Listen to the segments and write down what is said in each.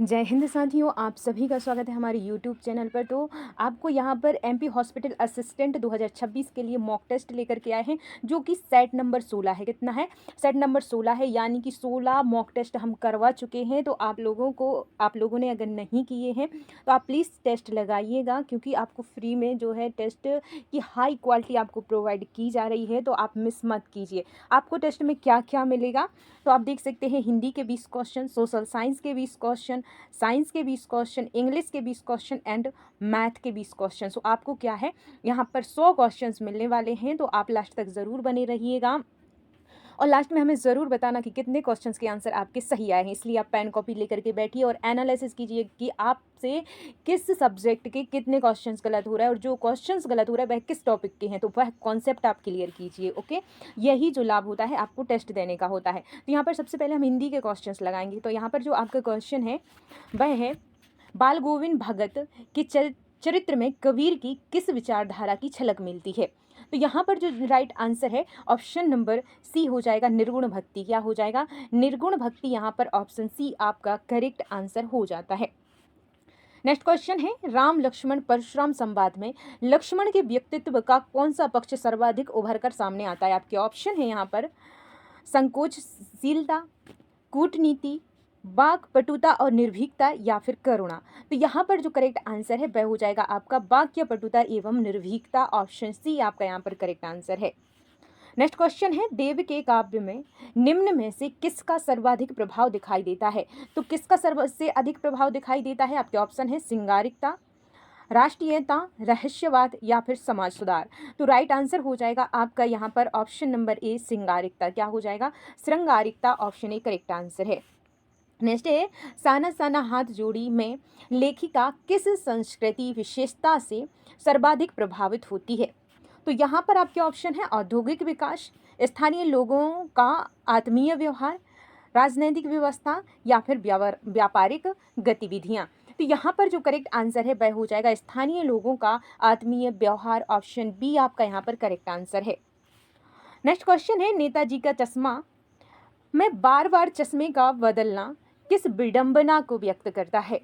जय हिंद साथियों, आप सभी का स्वागत है हमारे यूट्यूब चैनल पर। तो आपको यहाँ पर एमपी हॉस्पिटल असिस्टेंट 2026 के लिए मॉक टेस्ट लेकर के आए हैं, जो कि सेट नंबर 16 है। कितना है? सेट नंबर 16 है, यानी कि 16 मॉक टेस्ट हम करवा चुके हैं। तो आप लोगों ने अगर नहीं किए हैं तो आप प्लीज़ टेस्ट लगाइएगा, क्योंकि आपको फ्री में जो है टेस्ट की हाई क्वालिटी आपको प्रोवाइड की जा रही है। तो आप मिस मत कीजिए। आपको टेस्ट में क्या क्या मिलेगा तो आप देख सकते हैं। हिंदी के 20 क्वेश्चन, सोशल साइंस के 20 क्वेश्चन, साइंस के 20 क्वेश्चन, इंग्लिश के 20 क्वेश्चन एंड मैथ के 20 क्वेश्चन। सो आपको क्या है, यहाँ पर 100 क्वेश्चंस मिलने वाले हैं। तो आप लास्ट तक ज़रूर बने रहिएगा और लास्ट में हमें ज़रूर बताना कि कितने क्वेश्चंस के आंसर आपके सही आए हैं। इसलिए आप पेन कॉपी लेकर के बैठिए और एनालिसिस कीजिए कि आपसे किस सब्जेक्ट के कितने क्वेश्चंस गलत हो रहा है, और जो क्वेश्चंस गलत हो रहा है वह किस टॉपिक के हैं, तो वह कॉन्सेप्ट आप क्लियर कीजिए। ओके, यही जो लाभ होता है आपको टेस्ट देने का होता है। तो यहाँ पर सबसे पहले हम हिंदी के क्वेश्चंस लगाएंगे। तो यहाँ पर जो आपका क्वेश्चन है वह है, बाल गोविंद भगत के चरित्र में कबीर की किस विचारधारा की झलक मिलती है? तो यहाँ पर जो राइट आंसर है ऑप्शन नंबर सी हो जाएगा, निर्गुण भक्ति। क्या हो जाएगा? निर्गुण भक्ति। यहाँ पर ऑप्शन सी आपका करेक्ट आंसर हो जाता है। नेक्स्ट क्वेश्चन है, राम लक्ष्मण परशुराम संवाद में लक्ष्मण के व्यक्तित्व का कौन सा पक्ष सर्वाधिक उभर कर सामने आता है? आपके ऑप्शन है यहाँ पर संकोचशीलता, कूटनीति, वाक पटुता और निर्भीकता, या फिर करुणा। तो यहाँ पर जो करेक्ट आंसर है वह हो जाएगा आपका वाक्य पटुता एवं निर्भीकता। ऑप्शन सी आपका यहाँ पर करेक्ट आंसर है। नेक्स्ट क्वेश्चन है, देव के काव्य में निम्न में से किसका सर्वाधिक प्रभाव दिखाई देता है? तो किसका सबसे अधिक प्रभाव दिखाई देता है? आपके ऑप्शन है श्रृंगारिकता, राष्ट्रीयता, रहस्यवाद, या फिर समाज सुधार। तो राइट आंसर हो जाएगा आपका यहाँ पर ऑप्शन नंबर ए, श्रृंगारिकता। क्या हो जाएगा? श्रृंगारिकता। ऑप्शन ए करेक्ट आंसर है। नेक्स्ट है, साना साना हाथ जोड़ी में लेखिका किस संस्कृति विशेषता से सर्वाधिक प्रभावित होती है? तो यहाँ पर आपके ऑप्शन है औद्योगिक विकास, स्थानीय लोगों का आत्मीय व्यवहार, राजनैतिक व्यवस्था, या फिर व्यापारिक गतिविधियाँ। तो यहाँ पर जो करेक्ट आंसर है वह हो जाएगा स्थानीय लोगों का आत्मीय व्यवहार। ऑप्शन बी आपका यहाँ पर करेक्ट आंसर है। नेक्स्ट क्वेश्चन है, नेताजी का चश्मा में बार बार चश्मे का बदलना किस विडंबना को व्यक्त करता है?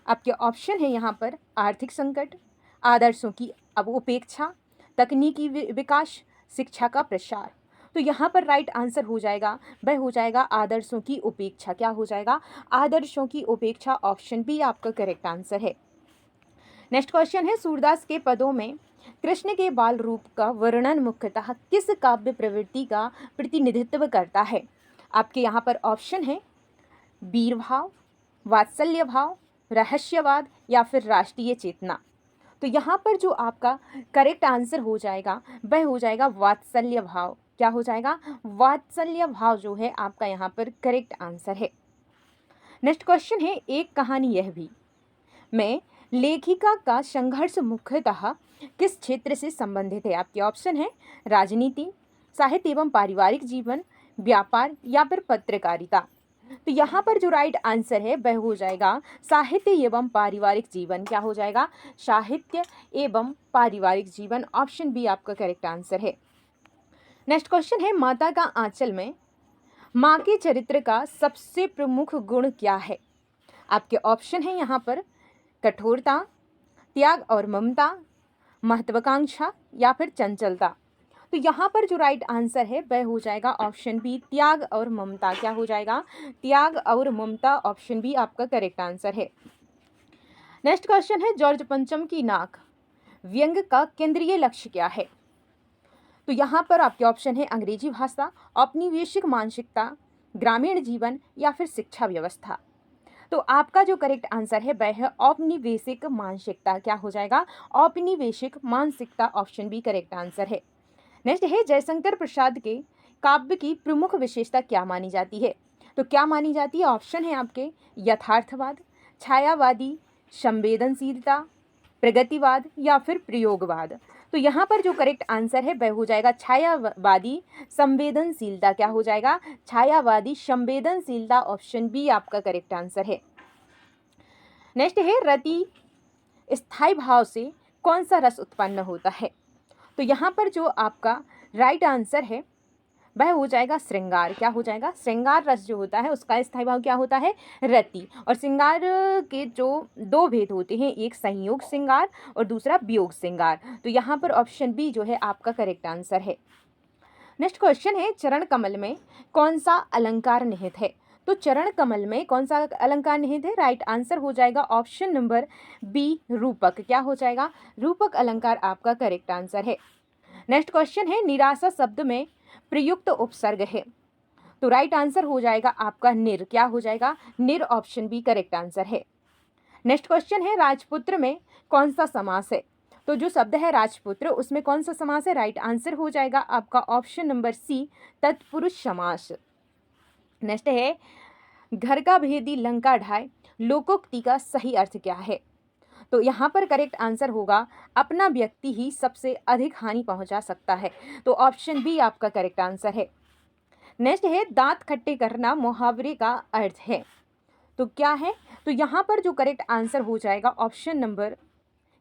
आपके ऑप्शन है यहाँ पर आर्थिक संकट, आदर्शों की अब उपेक्षा, तकनीकी विकास, शिक्षा का प्रसार। तो यहाँ पर राइट आंसर हो जाएगा वह हो जाएगा आदर्शों की उपेक्षा। क्या हो जाएगा? आदर्शों की उपेक्षा। ऑप्शन बी आपका करेक्ट आंसर है। नेक्स्ट क्वेश्चन है, सूरदास के पदों में कृष्ण के बाल रूप का वर्णन मुख्यतः किस काव्य प्रवृत्ति का प्रतिनिधित्व करता है? आपके यहाँ पर ऑप्शन है वीर भाव, वात्सल्य भाव, रहस्यवाद, या फिर राष्ट्रीय चेतना। तो यहाँ पर जो आपका करेक्ट आंसर हो जाएगा वह हो जाएगा वात्सल्य भाव। क्या हो जाएगा? वात्सल्य भाव जो है आपका यहाँ पर करेक्ट आंसर है। नेक्स्ट क्वेश्चन है, एक कहानी यह भी में लेखिका का संघर्ष मुख्यतः किस क्षेत्र से संबंधित है? आपके ऑप्शन है राजनीति, साहित्य एवं पारिवारिक जीवन, व्यापार, या फिर पत्रकारिता। तो यहाँ पर जो राइट आंसर है वह हो जाएगा साहित्य एवं पारिवारिक जीवन। क्या हो जाएगा? साहित्य एवं पारिवारिक जीवन। ऑप्शन बी आपका करेक्ट आंसर है। नेक्स्ट क्वेश्चन है, माता का आंचल में माँ के चरित्र का सबसे प्रमुख गुण क्या है? आपके ऑप्शन है यहाँ पर कठोरता, त्याग और ममता, महत्वाकांक्षा, या फिर चंचलता। तो यहाँ पर जो राइट आंसर है वह हो जाएगा ऑप्शन बी, त्याग और ममता। क्या हो जाएगा? त्याग और ममता। ऑप्शन बी आपका करेक्ट आंसर है। नेक्स्ट क्वेश्चन है, जॉर्ज पंचम की नाक व्यंग का केंद्रीय लक्ष्य क्या है? तो यहाँ पर आपके ऑप्शन है अंग्रेजी भाषा, औपनिवेशिक मानसिकता, ग्रामीण जीवन, या फिर शिक्षा व्यवस्था। तो आपका जो करेक्ट आंसर है वह है औपनिवेशिक मानसिकता। क्या हो जाएगा? औपनिवेशिक मानसिकता। ऑप्शन बी करेक्ट आंसर है। नेक्स्ट है, जयशंकर प्रसाद के काव्य की प्रमुख विशेषता क्या मानी जाती है? तो क्या मानी जाती है? ऑप्शन है आपके यथार्थवाद, छायावादी, संवेदनशीलता, प्रगतिवाद, या फिर प्रयोगवाद। तो यहाँ पर जो करेक्ट आंसर है वह हो जाएगा छायावादी संवेदनशीलता। क्या हो जाएगा? छायावादी संवेदनशीलता। ऑप्शन बी आपका करेक्ट आंसर है। नेक्स्ट है, रति स्थायी भाव से कौन सा रस उत्पन्न होता है? तो यहाँ पर जो आपका राइट आंसर है वह हो जाएगा श्रृंगार। क्या हो जाएगा? श्रृंगार रस जो होता है उसका स्थायी भाव क्या होता है? रति। और श्रृंगार के जो दो भेद होते हैं, एक संयोग श्रृंगार और दूसरा वियोग श्रृंगार। तो यहाँ पर ऑप्शन बी जो है आपका करेक्ट आंसर है। नेक्स्ट क्वेश्चन है, चरण कमल में कौन सा अलंकार निहित है? तो चरण कमल में कौन सा अलंकार निहित है? राइट आंसर हो जाएगा ऑप्शन नंबर बी, रूपक। क्या हो जाएगा? रूपक अलंकार आपका करेक्ट आंसर है। नेक्स्ट क्वेश्चन है, निराशा शब्द में प्रयुक्त उपसर्ग है। तो राइट आंसर हो जाएगा आपका निर। क्या हो जाएगा? निर। ऑप्शन बी करेक्ट आंसर है। नेक्स्ट क्वेश्चन है, राजपुत्र में कौन सा समास है? तो जो शब्द है राजपुत्र उसमें कौन सा समास है? राइट आंसर हो जाएगा आपका ऑप्शन नंबर सी, तत्पुरुष समास। नेक्स्ट है, घर का भेदी लंका ढाए लोकोक्ति का सही अर्थ क्या है? तो यहाँ पर करेक्ट आंसर होगा, अपना व्यक्ति ही सबसे अधिक हानि पहुंचा सकता है। तो ऑप्शन बी आपका करेक्ट आंसर है। नेक्स्ट है, दांत खट्टे करना मुहावरे का अर्थ है। तो क्या है? तो यहाँ पर जो करेक्ट आंसर हो जाएगा ऑप्शन नंबर,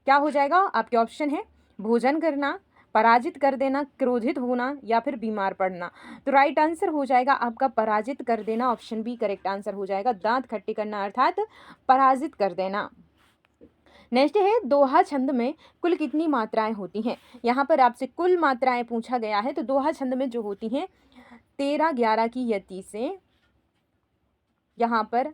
क्या हो जाएगा? आपके ऑप्शन है भोजन करना, पराजित कर देना, क्रोधित होना या फिर बीमार पड़ना। तो राइट आंसर हो जाएगा आपका पराजित कर देना। ऑप्शन बी करेक्ट आंसर हो जाएगा, दांत खट्टे करना अर्थात पराजित कर देना। नेक्स्ट है, दोहा छंद में कुल कितनी मात्राएं होती हैं? यहाँ पर आपसे कुल मात्राएं पूछा गया है। तो दोहा छंद में जो होती हैं 13-11 की यति से यहाँ पर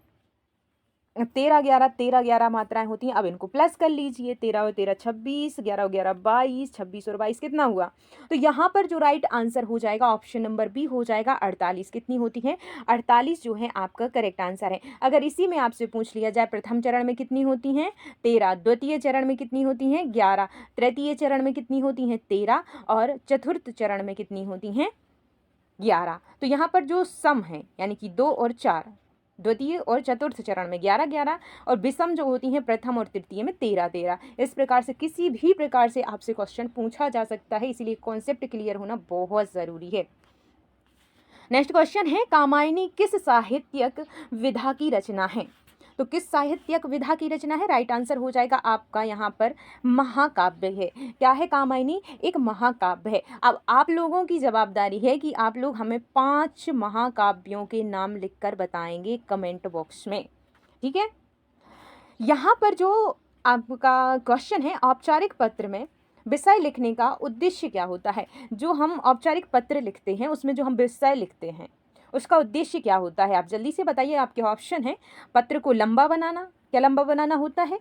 13-11 मात्राएं होती हैं। अब इनको प्लस कर लीजिए, 13 और 13 26, 11 और 11 22, 26 और 22 कितना हुआ? तो यहाँ पर जो राइट आंसर हो जाएगा ऑप्शन नंबर बी हो जाएगा 48। कितनी होती हैं? 48 जो है आपका करेक्ट आंसर है। अगर इसी में आपसे पूछ लिया जाए प्रथम चरण में कितनी होती हैं? 13। द्वितीय चरण में कितनी होती हैं? 11। तृतीय चरण में कितनी होती हैं? 13। और चतुर्थ चरण में कितनी होती हैं? 11। तो यहाँ पर जो सम है यानी कि 2 और 4, द्वितीय और चतुर्थ चरण में 11-11 और विषम जो होती हैं प्रथम और तृतीय में 13-13। इस प्रकार से किसी भी प्रकार से आपसे क्वेश्चन पूछा जा सकता है, इसीलिए कॉन्सेप्ट क्लियर होना बहुत ज़रूरी है। नेक्स्ट क्वेश्चन है, कामायनी किस साहित्यिक विधा की रचना है? तो किस साहित्यिक विधा की रचना है? राइट आंसर हो जाएगा आपका यहाँ पर महाकाव्य है। क्या है? कामायनी एक महाकाव्य है। अब आप लोगों की जवाबदारी है कि आप लोग हमें 5 महाकाव्यों के नाम लिखकर बताएंगे कमेंट बॉक्स में, ठीक है। यहाँ पर जो आपका क्वेश्चन है, औपचारिक पत्र में विषय लिखने का उद्देश्य क्या होता है? जो हम औपचारिक पत्र लिखते हैं उसमें जो हम विषय लिखते हैं उसका उद्देश्य क्या होता है? आप जल्दी से बताइए। आपके ऑप्शन है, पत्र को लंबा बनाना, क्या लंबा बनाना होता है?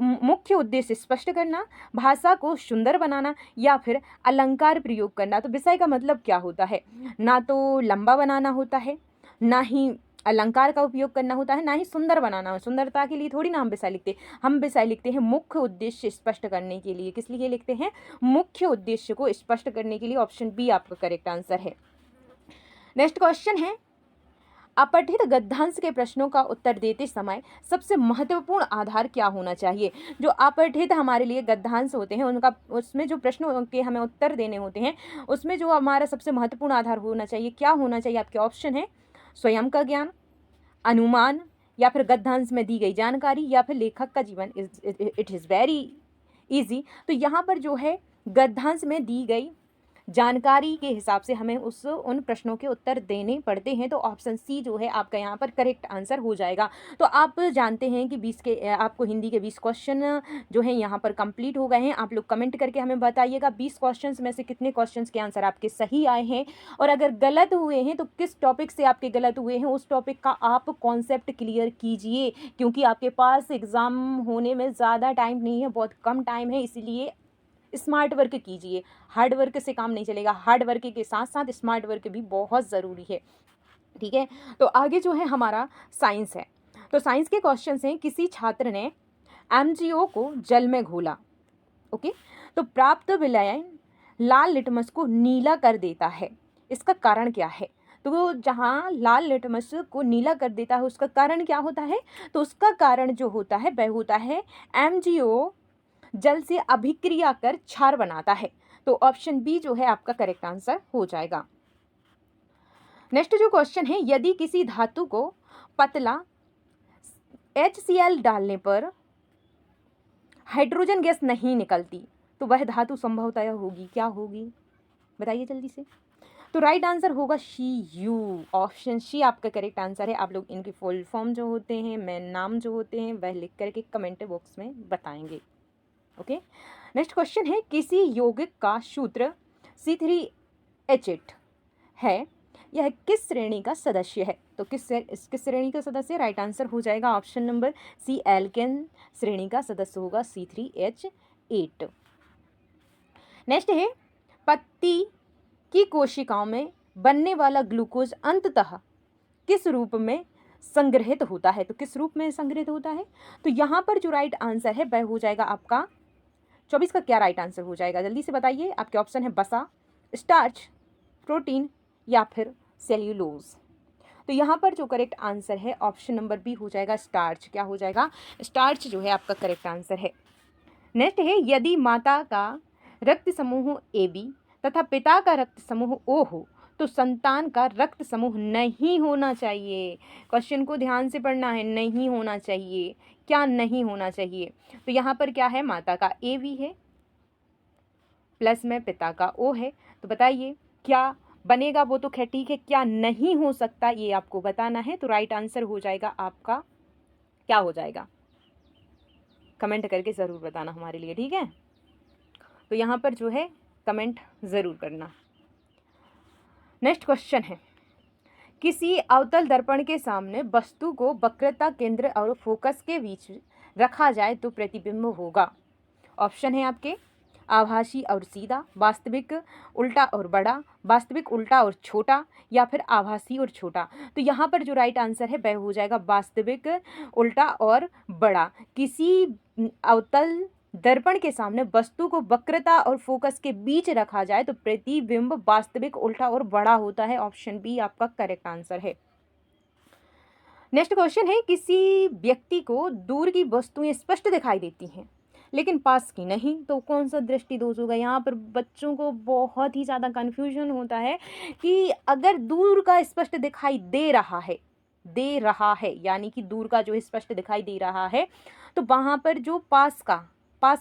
मुख्य उद्देश्य स्पष्ट करना, भाषा को सुंदर बनाना या फिर अलंकार प्रयोग करना। तो विषय का मतलब क्या होता है? ना तो लंबा बनाना होता है, ना ही अलंकार का उपयोग करना होता है, ना ही सुंदर बनाना हो। सुंदरता के लिए थोड़ी ना हम विषय लिखते हैं, हम विषय लिखते हैं मुख्य उद्देश्य स्पष्ट करने के लिए। किस लिए लिखते हैं? मुख्य उद्देश्य को स्पष्ट करने के लिए। ऑप्शन बी आपका करेक्ट आंसर है। नेक्स्ट क्वेश्चन है, अपठित गद्यांश के प्रश्नों का उत्तर देते समय सबसे महत्वपूर्ण आधार क्या होना चाहिए? जो अपठित हमारे लिए गद्यांश होते हैं उनका, उसमें जो प्रश्नों के हमें उत्तर देने होते हैं उसमें जो हमारा सबसे महत्वपूर्ण आधार होना चाहिए, क्या होना चाहिए? आपके ऑप्शन है स्वयं का ज्ञान, अनुमान या फिर गद्यांश में दी गई जानकारी या फिर लेखक का जीवन। It is very easy. तो यहाँ पर जो है गद्यांश में दी गई जानकारी के हिसाब से हमें उन प्रश्नों के उत्तर देने पड़ते हैं। तो ऑप्शन सी जो है आपका यहाँ पर करेक्ट आंसर हो जाएगा। तो आप जानते हैं कि 20 के आपको हिंदी के 20 क्वेश्चन जो हैं यहाँ पर कंप्लीट हो गए हैं। आप लोग कमेंट करके हमें बताइएगा 20 क्वेश्चंस में से कितने क्वेश्चंस के आंसर आपके सही आए हैं, और अगर गलत हुए हैं तो किस टॉपिक से आपके गलत हुए हैं उस टॉपिक का आप कॉन्सेप्ट क्लियर कीजिए, क्योंकि आपके पास एग्ज़ाम होने में ज़्यादा टाइम नहीं है, बहुत कम टाइम है। इसीलिए स्मार्ट वर्क कीजिए, हार्ड वर्क से काम नहीं चलेगा। हार्ड वर्क के साथ साथ स्मार्ट वर्क भी बहुत ज़रूरी है, ठीक है। तो आगे जो है हमारा साइंस है। तो साइंस के क्वेश्चन हैं, किसी छात्र ने MgO को जल में घोला, ओके, तो प्राप्त विलयन लाल लिटमस को नीला कर देता है, इसका कारण क्या है? तो जहाँ लाल लिटमस को नीला कर देता है उसका कारण क्या होता है? तो उसका कारण जो होता है वह होता है MgO जल से अभिक्रिया कर क्षार बनाता है। तो ऑप्शन बी जो है आपका करेक्ट आंसर हो जाएगा। नेक्स्ट जो क्वेश्चन है, यदि किसी धातु को पतला HCl डालने पर हाइड्रोजन गैस नहीं निकलती तो वह धातु संभवतः होगी, क्या होगी? बताइए जल्दी से। तो राइट आंसर होगा CU, ऑप्शन सी आपका करेक्ट आंसर है। आप लोग इनके फुल फॉर्म जो होते हैं, मेन नाम जो होते हैं, वह लिख करके कमेंट बॉक्स में बताएंगे। ओके, नेक्स्ट क्वेश्चन है, किसी यौगिक का सूत्र C3H8 है, यह किस श्रेणी का सदस्य है? तो किस श्रेणी का सदस्य? राइट आंसर हो जाएगा ऑप्शन नंबर सी, एल्केन श्रेणी का सदस्य होगा C3H8। नेक्स्ट है, पत्ती की कोशिकाओं में बनने वाला ग्लूकोज अंततः किस रूप में संग्रहित होता है? तो किस रूप में संग्रहित होता है? तो यहाँ पर जो राइट आंसर है वह हो जाएगा आपका 24 का क्या राइट आंसर हो जाएगा? जल्दी से बताइए। आपके ऑप्शन है वसा, स्टार्च, प्रोटीन या फिर सेल्यूलोज। तो यहाँ पर जो करेक्ट आंसर है ऑप्शन नंबर बी हो जाएगा स्टार्च। क्या हो जाएगा? स्टार्च जो है आपका करेक्ट आंसर है। नेक्स्ट है, यदि माता का रक्त समूह AB तथा पिता का रक्त समूह O हो तो संतान का रक्त समूह नहीं होना चाहिए। क्वेश्चन को ध्यान से पढ़ना है, नहीं होना चाहिए। क्या नहीं होना चाहिए? तो यहाँ पर क्या है, माता का AB है प्लस में पिता का O है। तो बताइए क्या बनेगा? वो तो खैर ठीक है, क्या नहीं हो सकता ये आपको बताना है। तो राइट आंसर हो जाएगा आपका, क्या हो जाएगा? कमेंट करके ज़रूर बताना हमारे लिए, ठीक है? तो यहाँ पर जो है कमेंट ज़रूर करना। नेक्स्ट क्वेश्चन है, किसी अवतल दर्पण के सामने वस्तु को वक्रता, केंद्र और फोकस के बीच रखा जाए तो प्रतिबिंब होगा। ऑप्शन है आपके आभासी और सीधा, वास्तविक उल्टा और बड़ा, वास्तविक उल्टा और छोटा या फिर आभासी और छोटा। तो यहाँ पर जो राइट आंसर है वह हो जाएगा वास्तविक उल्टा और बड़ा। किसी अवतल दर्पण के सामने वस्तु को वक्रता और फोकस के बीच रखा जाए तो प्रतिबिंब वास्तविक उल्टा और बड़ा होता है। ऑप्शन बी आपका करेक्ट आंसर है। नेक्स्ट क्वेश्चन है, किसी व्यक्ति को दूर की वस्तुएं स्पष्ट दिखाई देती हैं लेकिन पास की नहीं, तो कौन सा दृष्टि दोष होगा? यहाँ पर बच्चों को बहुत ही ज़्यादा कन्फ्यूजन होता है कि अगर दूर का स्पष्ट दिखाई दे रहा है यानी कि दूर का जो स्पष्ट दिखाई दे रहा है, तो वहाँ पर जो पास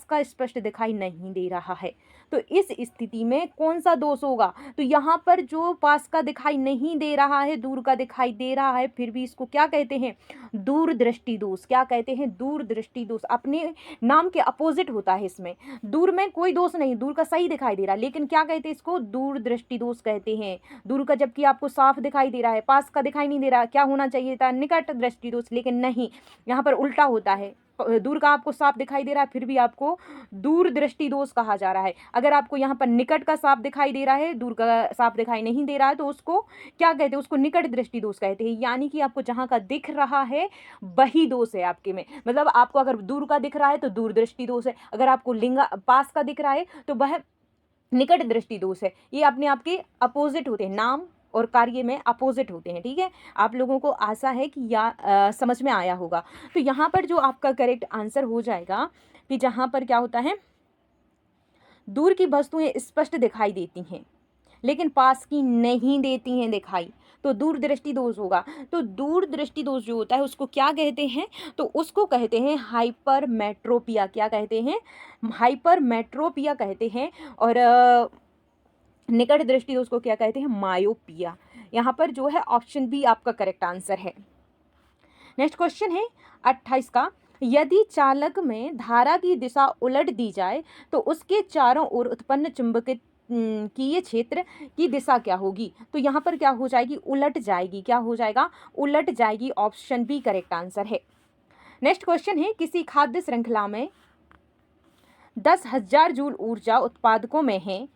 का स्पष्ट दिखाई नहीं दे रहा है, तो इस स्थिति में कौन सा दोष होगा? तो यहाँ पर जो पास का दिखाई नहीं दे रहा है, दूर का दिखाई दे रहा है, फिर भी इसको क्या कहते हैं? दूरदृष्टि दोष। क्या कहते हैं? दूरदृष्टि दोष। अपने नाम के अपोजिट होता है इसमें। दूर में कोई दोष नहीं, दूर का सही दिखाई दे रहा है, लेकिन क्या कहते हैं इसको? दूरदृष्टि दोष कहते हैं। दूर का जबकि आपको साफ दिखाई दे रहा है, पास का दिखाई नहीं दे रहा, क्या होना चाहिए था? निकट दृष्टि दोष, लेकिन नहीं, यहाँ पर उल्टा होता है। दूर का आपको साफ दिखाई दे रहा है, फिर भी आपको दूर दृष्टि दोष कहा जा रहा है। अगर आपको यहाँ पर निकट का साफ दिखाई दे रहा है, दूर का साफ दिखाई नहीं दे रहा है, तो उसको क्या कहते हैं? उसको निकट दृष्टि दोष कहते हैं। यानी कि आपको जहाँ का दिख रहा है वही दोष है आपके में। मतलब आपको अगर दूर का दिख रहा है तो दूर दृष्टि दोष है, अगर आपको पास का दिख रहा है तो वह निकट दृष्टि दोष है। ये अपने आप के अपोजिट होते हैं, नाम और कार्य में अपोजिट होते हैं, ठीक है? आप लोगों को आशा है कि समझ में आया होगा। तो यहाँ पर जो आपका करेक्ट आंसर हो जाएगा कि जहाँ पर क्या होता है, दूर की वस्तुएं स्पष्ट दिखाई देती हैं लेकिन पास की नहीं देती हैं दिखाई, तो दूर दृष्टि दोष होगा। तो दूर दृष्टि दोष जो होता है उसको क्या कहते हैं? तो उसको कहते हैं हाइपरमेट्रोपिया। क्या कहते हैं? हाइपरमेट्रोपिया कहते हैं। और निकट दृष्टि दोष को क्या कहते हैं? मायोपिया। यहाँ पर जो है ऑप्शन बी आपका करेक्ट आंसर है। नेक्स्ट क्वेश्चन है 28 का, यदि चालक में धारा की दिशा उलट दी जाए तो उसके चारों ओर उत्पन्न चुंबकीय क्षेत्र की दिशा क्या होगी? तो यहाँ पर क्या हो जाएगी? उलट जाएगी। क्या हो जाएगा? उलट जाएगी। ऑप्शन बी करेक्ट आंसर है। नेक्स्ट क्वेश्चन है, किसी खाद्य श्रृंखला में 10,000 जूल ऊर्जा उत्पादकों में है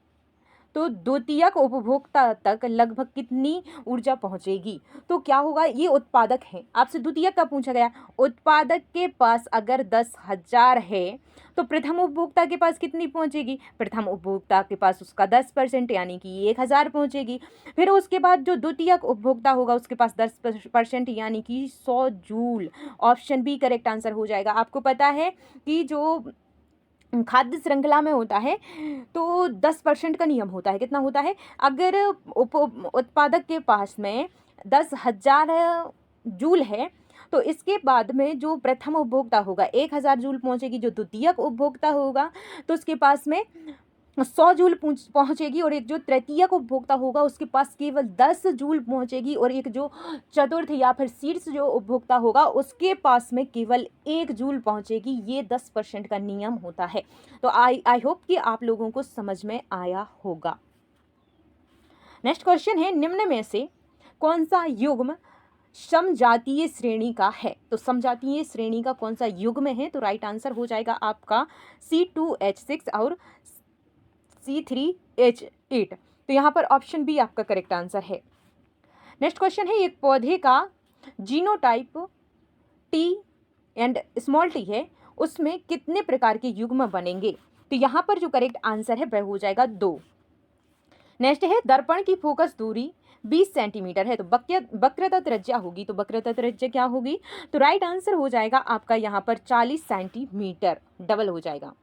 तो द्वितीयक उपभोक्ता तक लगभग कितनी ऊर्जा पहुंचेगी? तो क्या होगा? ये उत्पादक है, आपसे द्वितीयक का पूछा गया। उत्पादक के पास अगर 10,000 है तो प्रथम उपभोक्ता के पास कितनी पहुंचेगी? प्रथम उपभोक्ता के पास उसका 10% यानी कि 1,000 पहुंचेगी। फिर उसके बाद जो द्वितीयक उपभोक्ता होगा उसके पास 10% यानी कि 100 joule. Option B correct answer हो जाएगा। आपको पता है कि जो खाद्य श्रृंखला में होता है तो 10% का नियम होता है। कितना होता है? अगर उत्पादक के पास में 10,000 जूल है तो इसके बाद में जो प्रथम उपभोक्ता होगा 1,000 जूल पहुंचेगी। जो द्वितीयक उपभोक्ता होगा तो उसके पास में 100 जूल पहुँचेगी और एक जो तृतीयक उपभोक्ता होगा उसके पास केवल 10 जूल पहुँचेगी और एक जो चतुर्थ या फिर शीर्ष जो उपभोक्ता होगा उसके पास में केवल 1 जूल पहुँचेगी। ये 10% का नियम होता है। तो आई होप कि आप लोगों को समझ में आया होगा। नेक्स्ट क्वेश्चन है, निम्न में से कौन सा युग्म समजातीय श्रेणी का है? तो समजातीय श्रेणी का कौन सा युग्म है? तो राइट आंसर हो जाएगा आपका C2H6 और C3H8। तो यहाँ पर ऑप्शन बी आपका करेक्ट आंसर है। नेक्स्ट क्वेश्चन है, एक पौधे का genotype T and small T है, उसमें कितने प्रकार के युग्म बनेंगे? तो यहाँ पर जो करेक्ट आंसर है वह हो जाएगा 2। नेक्स्ट है, दर्पण की फोकस दूरी 20 सेंटीमीटर है, तो वक्रता त्रिज्या होगी, तो वक्रता त्रिज्या क्या होगी? तो राइट आंसर हो जाएगा आपका यहाँ पर 40 सेंटीमीटर, डबल हो जाएगा।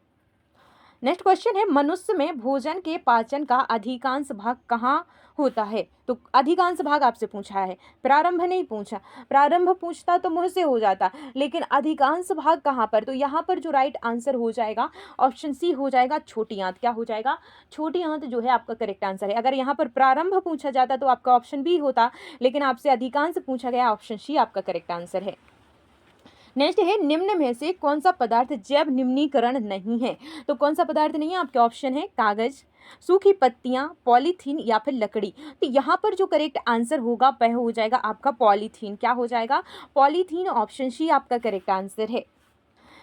नेक्स्ट क्वेश्चन है, मनुष्य में भोजन के पाचन का अधिकांश भाग कहाँ होता है? तो अधिकांश भाग आपसे पूछा है, प्रारंभ नहीं पूछा। प्रारंभ पूछता तो मुँह से हो जाता, लेकिन अधिकांश भाग कहाँ पर? तो यहाँ पर जो राइट आंसर हो जाएगा ऑप्शन सी हो जाएगा, छोटी आंत। क्या हो जाएगा? छोटी आंत जो है आपका करेक्ट आंसर है। अगर यहाँ पर प्रारंभ पूछा जाता तो आपका ऑप्शन बी होता, लेकिन आपसे अधिकांश पूछा गया, ऑप्शन सी आपका करेक्ट आंसर है। नेक्स्ट है, निम्न में से कौन सा पदार्थ जैव निम्नीकरण नहीं है? तो कौन सा पदार्थ नहीं है? आपके ऑप्शन है कागज, सूखी पत्तियां, पॉलीथीन या फिर लकड़ी। तो यहाँ पर जो करेक्ट आंसर होगा वह हो जाएगा आपका पॉलीथीन। क्या हो जाएगा? पॉलीथीन, ऑप्शन सी आपका करेक्ट आंसर है।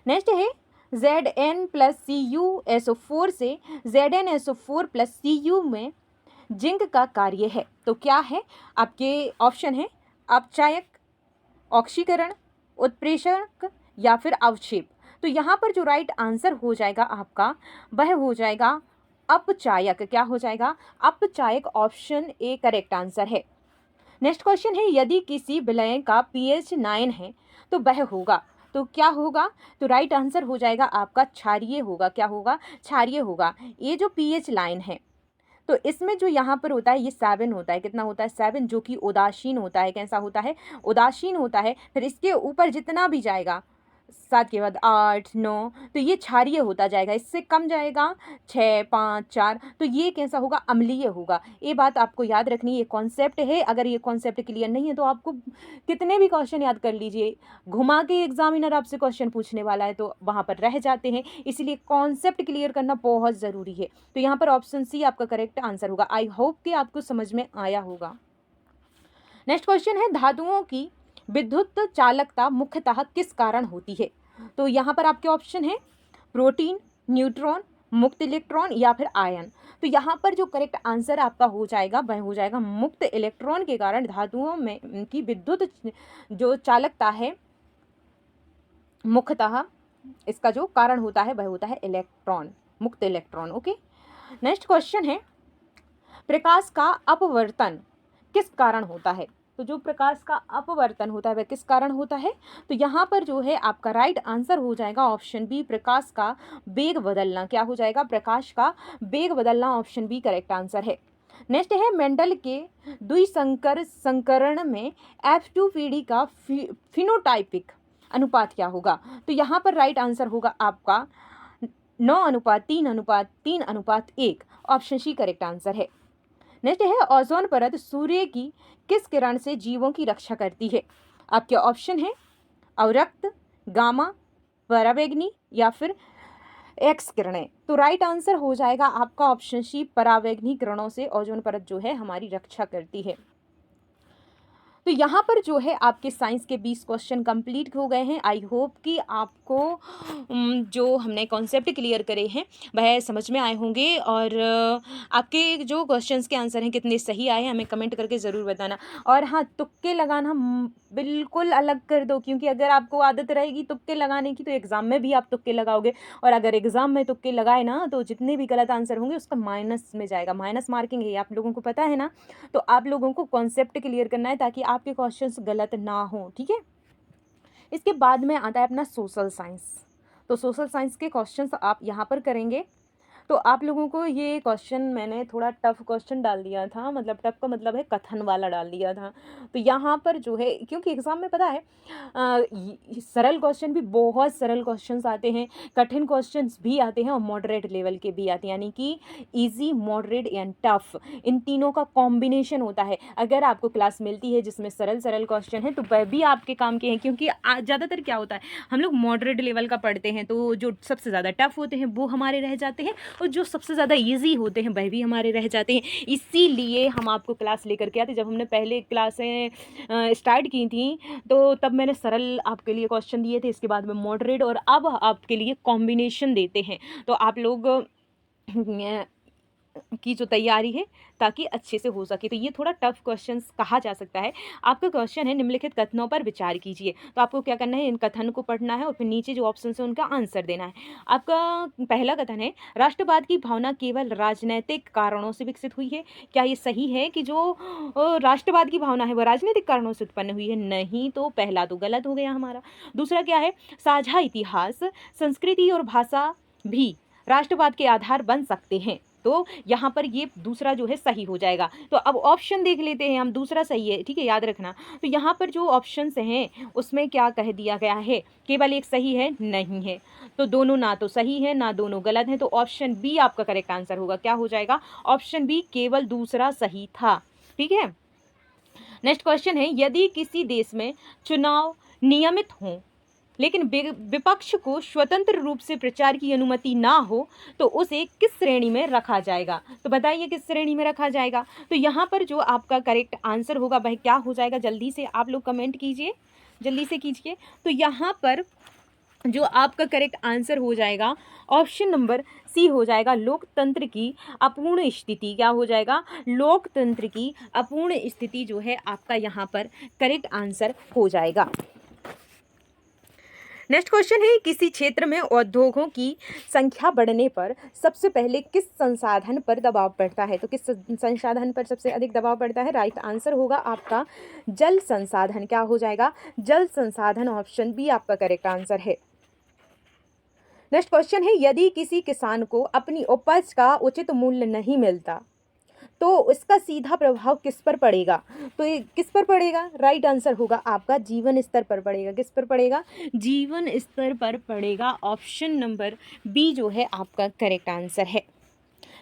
नेक्स्ट है, Zn+Cu से ZnSO4+Cu में जिंक का कार्य है, तो क्या है? आपके ऑप्शन है अपचायक, ऑक्सीकरण, उत्प्रेषक या फिर अवक्षेप। तो यहाँ पर जो राइट आंसर हो जाएगा आपका वह हो जाएगा अपचायक। क्या हो जाएगा? अपचायक, ऑप्शन ए करेक्ट आंसर है। नेक्स्ट क्वेश्चन है, यदि किसी विलयन का pH 9 है तो वह होगा, तो क्या होगा? तो राइट आंसर हो जाएगा आपका क्षारीय होगा। क्या होगा? क्षारीय होगा। ये जो pH लाइन है तो इसमें जो यहाँ पर होता है ये 7 होता है। कितना होता है? 7, जो कि उदासीन होता है। कैसा होता है? उदासीन होता है। फिर इसके ऊपर जितना भी जाएगा 7 के बाद 8, 9, तो ये क्षारीय होता जाएगा। इससे कम जाएगा 6, 5, 4, तो ये कैसा होगा? अम्लीय होगा। ये बात आपको याद रखनी, ये कॉन्सेप्ट है। अगर ये कॉन्सेप्ट क्लियर नहीं है तो आपको कितने भी क्वेश्चन याद कर लीजिए, घुमा के एग्जामिनर आपसे क्वेश्चन पूछने वाला है तो वहाँ पर रह जाते हैं। इसलिए कॉन्सेप्ट क्लियर करना बहुत ज़रूरी है। तो यहाँ पर ऑप्शन सी आपका करेक्ट आंसर होगा। आई होप कि आपको समझ में आया होगा। नेक्स्ट क्वेश्चन है, धातुओं की विद्युत चालकता मुख्यतः किस कारण होती है? तो यहाँ पर आपके ऑप्शन है प्रोटीन, न्यूट्रॉन, मुक्त इलेक्ट्रॉन या फिर आयन। तो यहाँ पर जो करेक्ट आंसर आपका हो जाएगा वह हो जाएगा मुक्त इलेक्ट्रॉन के कारण धातुओं में की विद्युत जो चालकता है मुख्यतः इसका जो कारण होता है वह होता है इलेक्ट्रॉन, मुक्त इलेक्ट्रॉन। ओके। नेक्स्ट क्वेश्चन है, प्रकाश का अपवर्तन किस कारण होता है? तो जो प्रकाश का अपवर्तन होता है वह किस कारण होता है? तो यहाँ पर जो है आपका राइट आंसर हो जाएगा ऑप्शन बी, प्रकाश का वेग बदलना। क्या हो जाएगा? प्रकाश का वेग बदलना, ऑप्शन बी करेक्ट आंसर है। नेक्स्ट है, मेंडल के द्विसंकर संकरण में F2 पीढ़ी का फिनोटाइपिक अनुपात क्या होगा? तो यहाँ पर राइट आंसर होगा आपका 9:3:3:1, ऑप्शन सी करेक्ट आंसर है। नेक्स्ट है, ओजोन परत सूर्य की किस किरण से जीवों की रक्षा करती है? आपके ऑप्शन है अवरक्त, गामा, पराबैंगनी या फिर एक्स किरणें। तो राइट आंसर हो जाएगा आपका ऑप्शन सी, पराबैंगनी किरणों से ओजोन परत जो है हमारी रक्षा करती है। तो यहाँ पर जो है आपके साइंस के 20 क्वेश्चन कंप्लीट हो गए हैं। आई होप कि आपको जो हमने कॉन्सेप्ट क्लियर करे हैं वह समझ में आए होंगे, और आपके जो क्वेश्चंस के आंसर हैं कितने सही आए हमें कमेंट करके ज़रूर बताना। और हाँ, तुक्के लगाना बिल्कुल अलग कर दो, क्योंकि अगर आपको आदत रहेगी तुक्के लगाने की तो एग्ज़ाम में भी आप तुक्के लगाओगे, और अगर एग्ज़ाम में तुक्के लगाए ना तो जितने भी गलत आंसर होंगे उसका माइनस में जाएगा, माइनस मार्किंग है, आप लोगों को पता है ना। तो आप लोगों को कॉन्सेप्ट क्लियर करना है ताकि आपके क्वेश्चंस गलत ना हो, ठीक है। इसके बाद में आता है अपना सोशल साइंस। तो सोशल साइंस के क्वेश्चंस आप यहाँ पर करेंगे। तो आप लोगों को ये क्वेश्चन मैंने थोड़ा टफ क्वेश्चन डाल दिया था, मतलब टफ का मतलब है कथन वाला डाल दिया था। तो यहाँ पर जो है, क्योंकि एग्ज़ाम में पता है सरल क्वेश्चन भी, बहुत सरल क्वेश्चंस आते हैं, कठिन क्वेश्चंस भी आते हैं और मॉडरेट लेवल के भी आते हैं, यानी कि इजी, मॉडरेट एंड टफ, इन तीनों का कॉम्बिनेशन होता है। अगर आपको क्लास मिलती है जिसमें सरल सरल क्वेश्चन है तो वह भी आपके काम के हैं, क्योंकि ज़्यादातर क्या होता है, हम लोग मॉडरेट लेवल का पढ़ते हैं तो जो सबसे ज़्यादा टफ होते हैं वो हमारे रह जाते हैं, और जो सबसे ज़्यादा ईजी होते हैं वह भी हमारे रह जाते हैं। इसीलिए हम आपको क्लास लेकर के आते, जब हमने पहले क्लासें स्टार्ट की थी तो तब मैंने सरल आपके लिए क्वेश्चन दिए थे, इसके बाद में मॉडरेट, और अब आपके लिए कॉम्बिनेशन देते हैं। तो आप लोग की जो तैयारी है ताकि अच्छे से हो सके। तो ये थोड़ा टफ क्वेश्चंस कहा जा सकता है। आपका क्वेश्चन है, निम्नलिखित कथनों पर विचार कीजिए। तो आपको क्या करना है, इन कथन को पढ़ना है और फिर नीचे जो ऑप्शन है उनका आंसर देना है। आपका पहला कथन है, राष्ट्रवाद की भावना केवल राजनैतिक कारणों से विकसित हुई है। क्या ये सही है कि जो राष्ट्रवाद की भावना है वह राजनीतिक कारणों से उत्पन्न हुई है? नहीं, तो पहला तो गलत हो गया हमारा। दूसरा क्या है, साझा इतिहास, संस्कृति और भाषा भी राष्ट्रवाद के आधार बन सकते हैं। तो यहाँ पर ये दूसरा जो है सही हो जाएगा। तो अब ऑप्शन देख लेते हैं हम, दूसरा सही है, ठीक है, याद रखना। तो यहाँ पर जो ऑप्शंस हैं उसमें क्या कह दिया गया है, केवल एक सही है, नहीं है। तो दोनों ना तो सही है ना दोनों गलत हैं, तो ऑप्शन बी आपका करेक्ट आंसर होगा। क्या हो जाएगा, ऑप्शन बी, केवल दूसरा सही था। ठीक है। नेक्स्ट क्वेश्चन है, यदि किसी देश में चुनाव नियमित हों लेकिन विपक्ष को स्वतंत्र रूप से प्रचार की अनुमति ना हो तो उसे किस श्रेणी में रखा जाएगा? तो बताइए किस श्रेणी में रखा जाएगा। तो यहाँ पर जो आपका करेक्ट आंसर होगा वह क्या हो जाएगा, जल्दी से आप लोग कमेंट कीजिए, जल्दी से कीजिए। तो यहाँ पर जो आपका करेक्ट आंसर हो जाएगा ऑप्शन नंबर सी हो जाएगा, लोकतंत्र की अपूर्ण स्थिति। क्या हो जाएगा, लोकतंत्र की अपूर्ण स्थिति जो है आपका यहाँ पर करेक्ट आंसर हो जाएगा। नेक्स्ट क्वेश्चन है, किसी क्षेत्र में उद्योगों की संख्या बढ़ने पर सबसे पहले किस संसाधन पर दबाव पड़ता है? तो किस संसाधन पर सबसे अधिक दबाव पड़ता है? राइट आंसर होगा आपका जल संसाधन। क्या हो जाएगा, जल संसाधन, ऑप्शन बी आपका करेक्ट आंसर है। नेक्स्ट क्वेश्चन है, यदि किसी किसान को अपनी उपज का उचित मूल्य नहीं मिलता तो इसका सीधा प्रभाव किस पर पड़ेगा? तो ये किस पर पड़ेगा? राइट आंसर होगा आपका जीवन स्तर पर पड़ेगा। किस पर पड़ेगा, जीवन स्तर पर पड़ेगा। ऑप्शन नंबर बी जो है आपका करेक्ट आंसर है।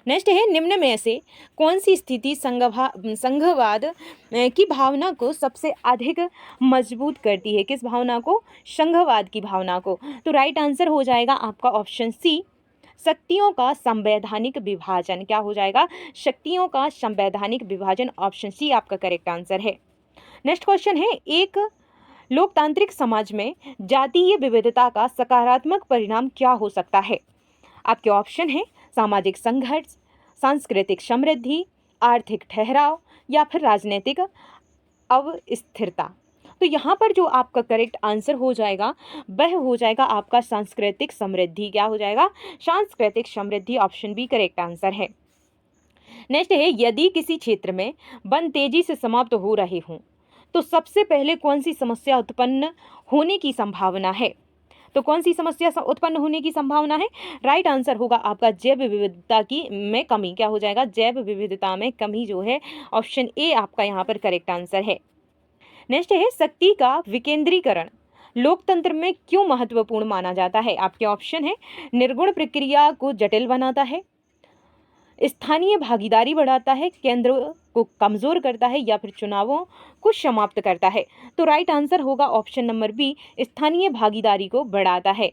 नेक्स्ट है, निम्न में से कौन सी स्थिति संघवाद की भावना को सबसे अधिक मजबूत करती है? किस भावना को? संघवाद की भावना को। तो राइट आंसर हो जाएगा आपका ऑप्शन सी, शक्तियों का संवैधानिक विभाजन। क्या हो जाएगा, शक्तियों का संवैधानिक विभाजन, ऑप्शन सी आपका करेक्ट आंसर है। नेक्स्ट क्वेश्चन है, एक लोकतांत्रिक समाज में जातीय विविधता का सकारात्मक परिणाम क्या हो सकता है? आपके ऑप्शन है, सामाजिक संघर्ष, सांस्कृतिक समृद्धि, आर्थिक ठहराव या फिर राजनीतिक अस्थिरता। तो यहाँ पर जो आपका करेक्ट आंसर हो जाएगा वह हो जाएगा आपका सांस्कृतिक समृद्धि। क्या हो जाएगा, सांस्कृतिक समृद्धि, ऑप्शन बी करेक्ट आंसर है। नेक्स्ट है, यदि किसी क्षेत्र में वन तेजी से समाप्त हो रहे हों तो सबसे पहले कौन सी समस्या उत्पन्न होने की संभावना है? तो कौन सी समस्या उत्पन्न होने की संभावना है? राइट आंसर होगा आपका जैव विविधता की में कमी। क्या हो जाएगा, जैव विविधता में कमी जो है, ऑप्शन ए आपका यहाँ पर करेक्ट आंसर है। नेक्स्ट है, शक्ति का विकेंद्रीकरण लोकतंत्र में क्यों महत्वपूर्ण माना जाता है? आपके ऑप्शन है, निर्गुण प्रक्रिया को जटिल बनाता है, स्थानीय भागीदारी बढ़ाता है, केंद्र को कमजोर करता है या फिर चुनावों को समाप्त करता है। तो राइट आंसर होगा ऑप्शन नंबर बी, स्थानीय भागीदारी को बढ़ाता है,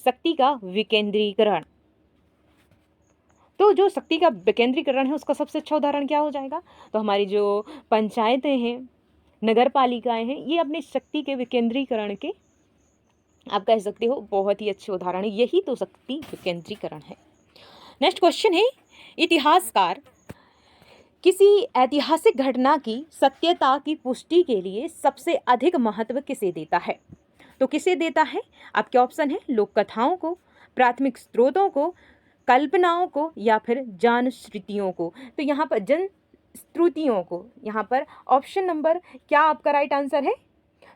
शक्ति का विकेंद्रीकरण। तो जो शक्ति का विकेंद्रीकरण है उसका सबसे अच्छा उदाहरण क्या हो जाएगा? तो हमारी जो पंचायतें हैं, नगर पालिकाएं हैं, ये अपनी शक्ति के विकेंद्रीकरण के आप कह सकते हो बहुत ही अच्छे उदाहरण है। यही तो शक्ति विकेंद्रीकरण है। नेक्स्ट क्वेश्चन है, इतिहासकार किसी ऐतिहासिक घटना की सत्यता की पुष्टि के लिए सबसे अधिक महत्व किसे देता है? तो किसे देता है? आपके ऑप्शन है, लोक कथाओं को, प्राथमिक स्रोतों को, कल्पनाओं को या फिर जनश्रुतियों को। तो यहाँ पर जनश्रुतियों को, यहाँ पर ऑप्शन नंबर क्या आपका राइट आंसर है?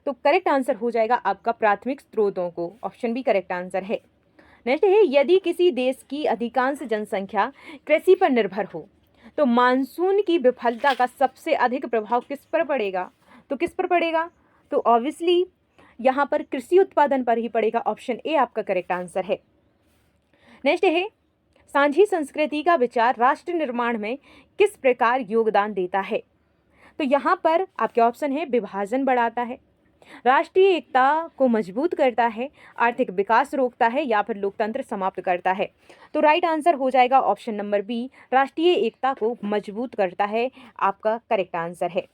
तो करेक्ट आंसर हो जाएगा आपका प्राथमिक स्रोतों को, ऑप्शन बी करेक्ट आंसर है। नेक्स्ट है, यदि किसी देश की अधिकांश जनसंख्या कृषि पर निर्भर हो तो मानसून की विफलता का सबसे अधिक प्रभाव किस पर पड़ेगा? तो किस पर पड़ेगा? तो ऑब्वियसली यहाँ पर कृषि उत्पादन पर ही पड़ेगा। ऑप्शन ए आपका करेक्ट आंसर है। नेक्स्ट है, सांझी संस्कृति का विचार राष्ट्र निर्माण में किस प्रकार योगदान देता है? तो यहाँ पर आपके ऑप्शन है, विभाजन बढ़ाता है, राष्ट्रीय एकता को मजबूत करता है, आर्थिक विकास रोकता है, या फिर लोकतंत्र समाप्त करता है। तो राइट आंसर हो जाएगा ऑप्शन नंबर बी, राष्ट्रीय एकता को मजबूत करता है, आपका करेक्ट आंसर है।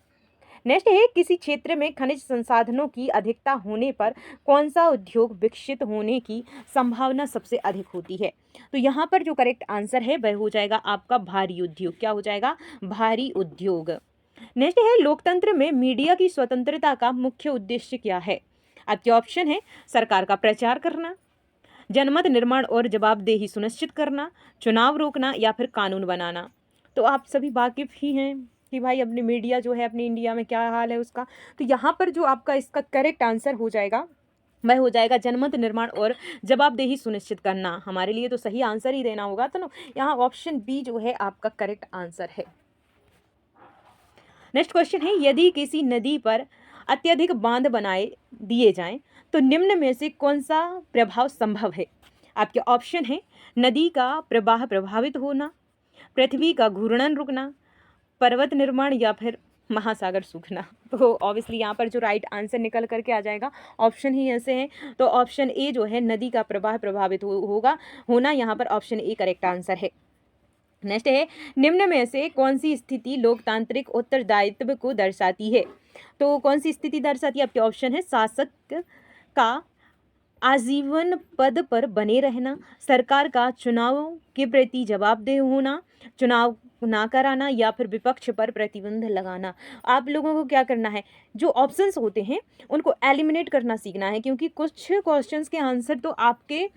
नेक्स्ट है, किसी क्षेत्र में खनिज संसाधनों की अधिकता होने पर कौन सा उद्योग विकसित होने की संभावना सबसे अधिक होती है? तो यहाँ पर जो करेक्ट आंसर है वह हो जाएगा आपका भारी उद्योग। क्या हो जाएगा? भारी उद्योग। नेक्स्ट है, लोकतंत्र में मीडिया की स्वतंत्रता का मुख्य उद्देश्य क्या है? आपके ऑप्शन है, सरकार का प्रचार करना, जनमत निर्माण और जवाबदेही सुनिश्चित करना, चुनाव रोकना, या फिर कानून बनाना। तो आप सभी वाकिफ ही हैं कि भाई अपनी मीडिया जो है अपनी इंडिया में क्या हाल है उसका। तो यहाँ पर जो आपका इसका करेक्ट आंसर हो जाएगा वह हो जाएगा जनमत निर्माण और जवाबदेही सुनिश्चित करना। हमारे लिए तो सही आंसर ही देना होगा, तो ना यहाँ ऑप्शन बी जो है आपका करेक्ट आंसर है। नेक्स्ट क्वेश्चन है, यदि किसी नदी पर अत्यधिक बांध बनाए दिए जाएं तो निम्न में से कौन सा प्रभाव संभव है? आपके ऑप्शन है, नदी का प्रवाह प्रभावित होना, पृथ्वी का घूर्णन रुकना, पर्वत निर्माण, या फिर महासागर सूखना। तो ऑब्वियसली यहाँ पर जो राइट आंसर निकल करके आ जाएगा ऑप्शन ही ऐसे हैं। तो ऑप्शन ए जो है नदी का प्रवाह प्रभावित होना, यहाँ पर ऑप्शन ए करेक्ट आंसर है। नेक्स्ट है, निम्न में से कौन सी स्थिति लोकतांत्रिक उत्तरदायित्व को दर्शाती है? तो कौन सी स्थिति दर्शाती है? आपके ऑप्शन है, शासक का आजीवन पद पर बने रहना, सरकार का चुनाव के प्रति जवाबदेह होना, चुनाव ना कराना, या फिर विपक्ष पर प्रतिबंध लगाना। आप लोगों को क्या करना है, जो ऑप्शंस होते हैं उनको एलिमिनेट करना सीखना है, क्योंकि कुछ क्वेश्चंस के आंसर तो आपके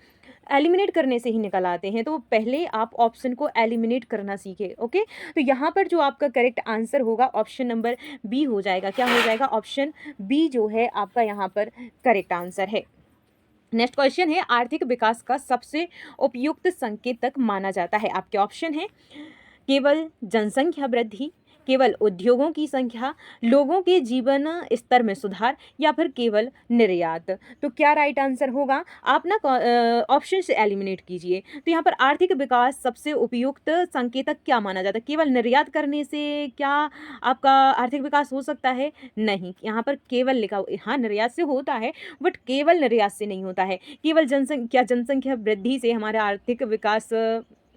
एलिमिनेट करने से ही निकल आते हैं। तो पहले आप ऑप्शन को एलिमिनेट करना सीखें। ओके, तो यहाँ पर जो आपका करेक्ट आंसर होगा ऑप्शन नंबर बी हो जाएगा। क्या हो जाएगा? ऑप्शन बी जो है आपका यहाँ पर करेक्ट आंसर है। नेक्स्ट क्वेश्चन है, आर्थिक विकास का सबसे उपयुक्त संकेतक माना जाता है? आपके ऑप्शन है, केवल जनसंख्या वृद्धि, केवल उद्योगों की संख्या, लोगों के जीवन स्तर में सुधार, या फिर केवल निर्यात। तो क्या राइट आंसर होगा? आप ना ऑप्शन से एलिमिनेट कीजिए। तो यहाँ पर आर्थिक विकास सबसे उपयुक्त संकेतक क्या माना जाता है? केवल निर्यात करने से क्या आपका आर्थिक विकास हो सकता है? नहीं, यहाँ पर केवल लिखा हो, हाँ निर्यात से होता है बट केवल निर्यात से नहीं होता है। केवल जनसंख्या वृद्धि से हमारा आर्थिक विकास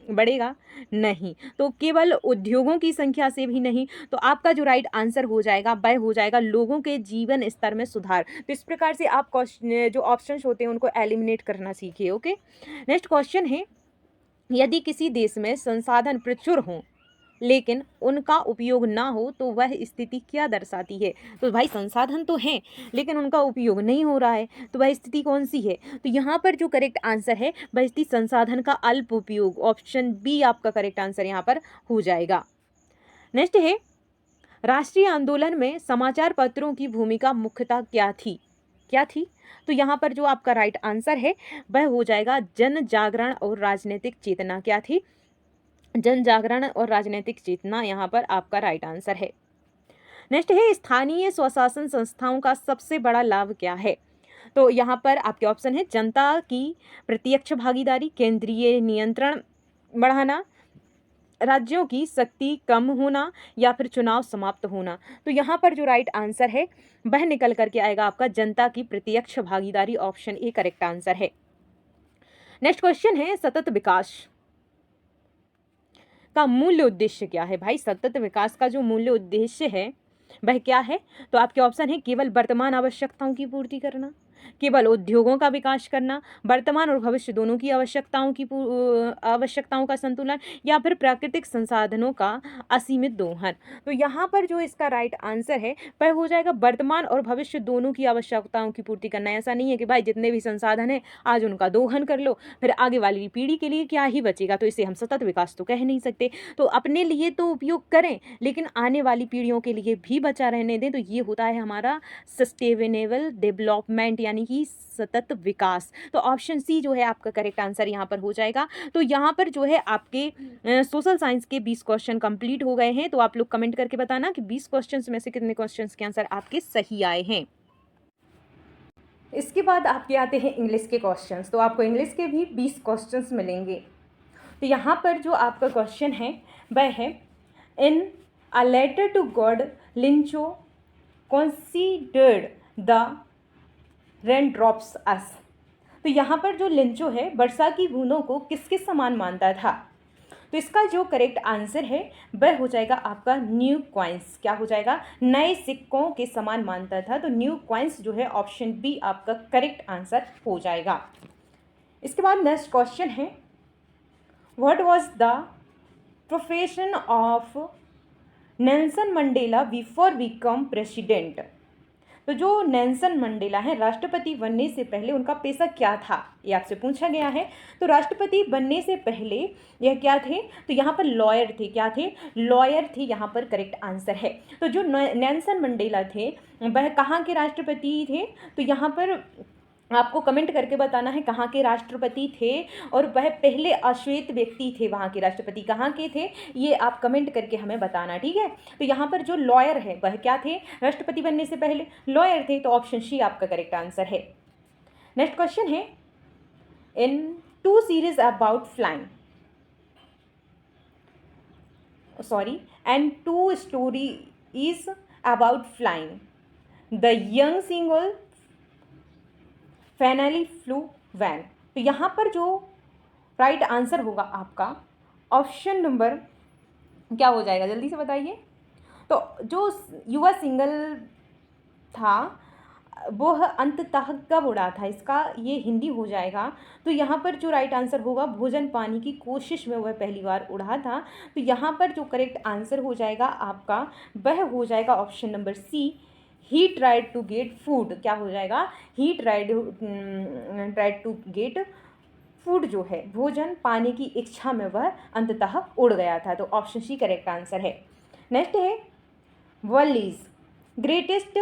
बढ़ेगा? नहीं। तो केवल उद्योगों की संख्या से भी नहीं। तो आपका जो राइट आंसर हो जाएगा वह हो जाएगा लोगों के जीवन स्तर में सुधार। तो इस प्रकार से आप जो ऑप्शंस होते हैं उनको एलिमिनेट करना सीखिए। ओके, नेक्स्ट क्वेश्चन है, यदि किसी देश में संसाधन प्रचुर हों लेकिन उनका उपयोग ना हो तो वह स्थिति क्या दर्शाती है? तो भाई संसाधन तो हैं लेकिन उनका उपयोग नहीं हो रहा है, तो वह स्थिति कौन सी है? तो यहाँ पर जो करेक्ट आंसर है वह स्थिति संसाधन का अल्प उपयोग। ऑप्शन बी आपका करेक्ट आंसर यहाँ पर हो जाएगा। नेक्स्ट है, राष्ट्रीय आंदोलन में समाचार पत्रों की भूमिका मुख्यतः क्या थी? क्या थी? तो यहाँ पर जो आपका राइट आंसर है वह हो जाएगा जन जागरण और राजनीतिक चेतना। क्या थी? जन जागरण और राजनीतिक चेतना यहाँ पर आपका राइट आंसर है। नेक्स्ट है, स्थानीय स्वशासन संस्थाओं का सबसे बड़ा लाभ क्या है? तो यहाँ पर आपके ऑप्शन है, जनता की प्रत्यक्ष भागीदारी, केंद्रीय नियंत्रण बढ़ाना, राज्यों की शक्ति कम होना, या फिर चुनाव समाप्त होना। तो यहाँ पर जो राइट आंसर है वह निकल करके आएगा आपका जनता की प्रत्यक्ष भागीदारी। ऑप्शन ए करेक्ट आंसर है। नेक्स्ट क्वेश्चन है, सतत विकास का मूल्य उद्देश्य क्या है? भाई सतत विकास का जो मूल्य उद्देश्य है वह क्या है? तो आपके ऑप्शन है, केवल वर्तमान आवश्यकताओं की पूर्ति करना, केवल उद्योगों का विकास करना, वर्तमान और भविष्य दोनों की आवश्यकताओं का संतुलन, या फिर प्राकृतिक संसाधनों का असीमित दोहन। तो यहाँ पर जो इसका राइट आंसर है वह हो जाएगा वर्तमान और भविष्य दोनों की आवश्यकताओं की पूर्ति करना। ऐसा नहीं है कि भाई जितने भी संसाधन है आज उनका दोहन कर लो, फिर आगे वाली पीढ़ी के लिए क्या ही बचेगा। तो इसे हम सतत विकास तो कह नहीं सकते। तो अपने लिए तो उपयोग करें लेकिन आने वाली पीढ़ियों के लिए भी बचा रहने दें। तो ये होता है हमारा सस्टेनेबल डेवलपमेंट यानी कि सतत विकास। तो ऑप्शन सी जो है आपका करेक्ट आंसर यहाँ पर हो जाएगा। तो यहाँ पर जो है आपके सोशल साइंस के 20 क्वेश्चन कंप्लीट हो गए हैं। तो आप लोग कमेंट करके बताना कि 20 क्वेश्चंस में से कितने क्वेश्चंस के आंसर आपके सही आए हैं। इसके बाद आपके आते हैं इंग्लिश के क्वेश्चंस। तो आपको इंग्लिश के भी 20 क्वेश्चंस मिलेंगे। तो यहाँ पर जो आपका क्वेश्चन है वह है, in a letter to God Lencho considered the rain drops as. तो यहाँ पर जो लिंचो है वर्षा की बूंदों को किसके समान मानता था? तो इसका जो करेक्ट आंसर है वह हो जाएगा आपका न्यू कॉइन्स। क्या हो जाएगा? नए सिक्कों के समान मानता था। तो न्यू कॉइन्स जो है ऑप्शन बी आपका करेक्ट आंसर हो जाएगा। इसके बाद नेक्स्ट क्वेश्चन है, what was the profession of Nelson Mandela before become president? तो जो नेल्सन मंडेला है राष्ट्रपति बनने से पहले उनका पेशा क्या था, ये आपसे पूछा गया है। तो राष्ट्रपति बनने से पहले यह क्या थे? तो यहाँ पर लॉयर थे। क्या थे? लॉयर थे, यहाँ पर करेक्ट आंसर है। तो जो नेल्सन मंडेला थे वह कहाँ के राष्ट्रपति थे? तो यहाँ पर आपको कमेंट करके बताना है कहाँ के राष्ट्रपति थे, और वह पहले अश्वेत व्यक्ति थे वहाँ के राष्ट्रपति कहाँ के थे, ये आप कमेंट करके हमें बताना, ठीक है। तो यहाँ पर जो लॉयर है वह क्या थे? राष्ट्रपति बनने से पहले लॉयर थे। तो ऑप्शन सी आपका करेक्ट आंसर है। नेक्स्ट क्वेश्चन है, in 2 series about flying, sorry, and 2 story is about flying, the young single finally flew van. तो यहाँ पर जो राइट आंसर होगा आपका ऑप्शन नंबर क्या हो जाएगा, जल्दी से बताइए। तो जो युवा सिंगल था वह अंततः कब उड़ा था, इसका ये हिंदी हो जाएगा। तो यहाँ पर जो राइट आंसर होगा, भोजन पाने की कोशिश में वह पहली बार उड़ा था। तो यहाँ पर जो करेक्ट आंसर हो जाएगा आपका वह हो जाएगा option number C, he tried to get food. क्या हो जाएगा? He tried to get food, जो है भोजन पाने की इच्छा में वह अंततः उड़ गया था। तो ऑप्शन सी करेक्ट आंसर है। नेक्स्ट है, world's greatest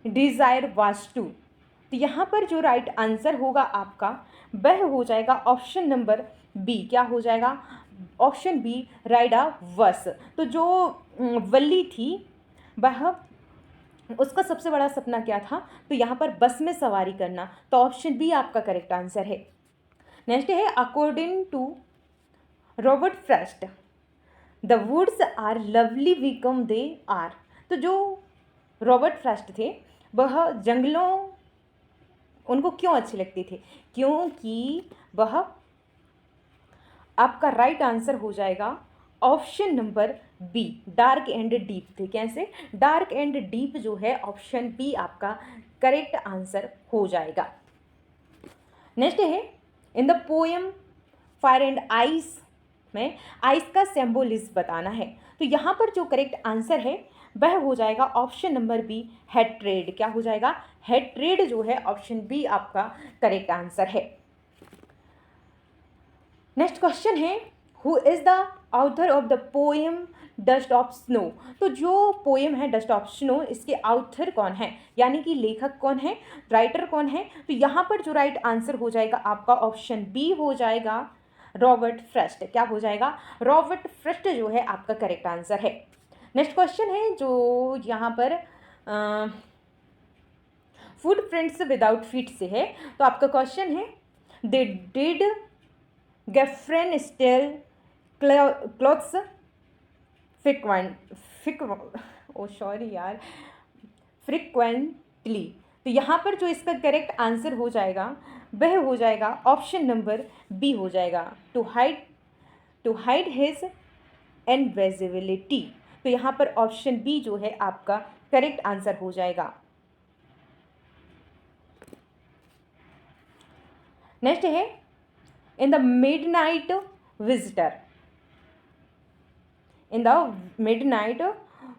desire was to. तो यहाँ पर जो राइट आंसर होगा आपका वह हो जाएगा ऑप्शन नंबर बी। क्या हो जाएगा? ऑप्शन बी, राइड अ बस। तो जो वल्ली थी वह, उसका सबसे बड़ा सपना क्या था? तो यहाँ पर बस में सवारी करना। तो ऑप्शन बी आपका करेक्ट आंसर है। नेक्स्ट है, according to Robert Frost the woods are lovely become they are. तो जो रॉबर्ट फ्रॉस्ट थे वह जंगलों उनको क्यों अच्छे लगते थे? क्योंकि वह, आपका राइट आंसर हो जाएगा option number B, dark and deep थे। कैसे? डार्क एंड डीप जो है ऑप्शन बी आपका करेक्ट आंसर हो जाएगा। नेक्स्ट है, in the poem fire and ice में आइस का सिंबोलिज्म बताना है। तो यहाँ पर जो करेक्ट आंसर है वह हो जाएगा ऑप्शन नंबर बी, हेट्रेड। क्या हो जाएगा? हेट्रेड जो है ऑप्शन बी आपका करेक्ट आंसर है। नेक्स्ट क्वेश्चन है, who is the author of the poem dust of snow. तो जो पोएम है डस्ट ऑफ स्नो, इसके ऑथर कौन है, यानी कि लेखक कौन है, राइटर कौन है? तो यहाँ पर जो राइट आंसर हो जाएगा आपका ऑप्शन बी हो जाएगा, रॉबर्ट फ्रॉस्ट। क्या हो जाएगा? रॉबर्ट फ्रॉस्ट जो है आपका करेक्ट आंसर है। नेक्स्ट क्वेश्चन है जो यहाँ पर फुट प्रिंट्स विदाउट फीट से है। तो आपका क्वेश्चन है, दे डिड गेफ्रेन स्टेल क्लॉथ्स फ्रिक्वेंटली। तो यहाँ पर जो इसका करेक्ट आंसर हो जाएगा वह हो जाएगा ऑप्शन नंबर बी हो जाएगा, टू हाइड हिज इनविजिबिलिटी। तो यहाँ पर ऑप्शन बी जो है आपका करेक्ट आंसर हो जाएगा। नेक्स्ट है, in the midnight visitor, in the midnight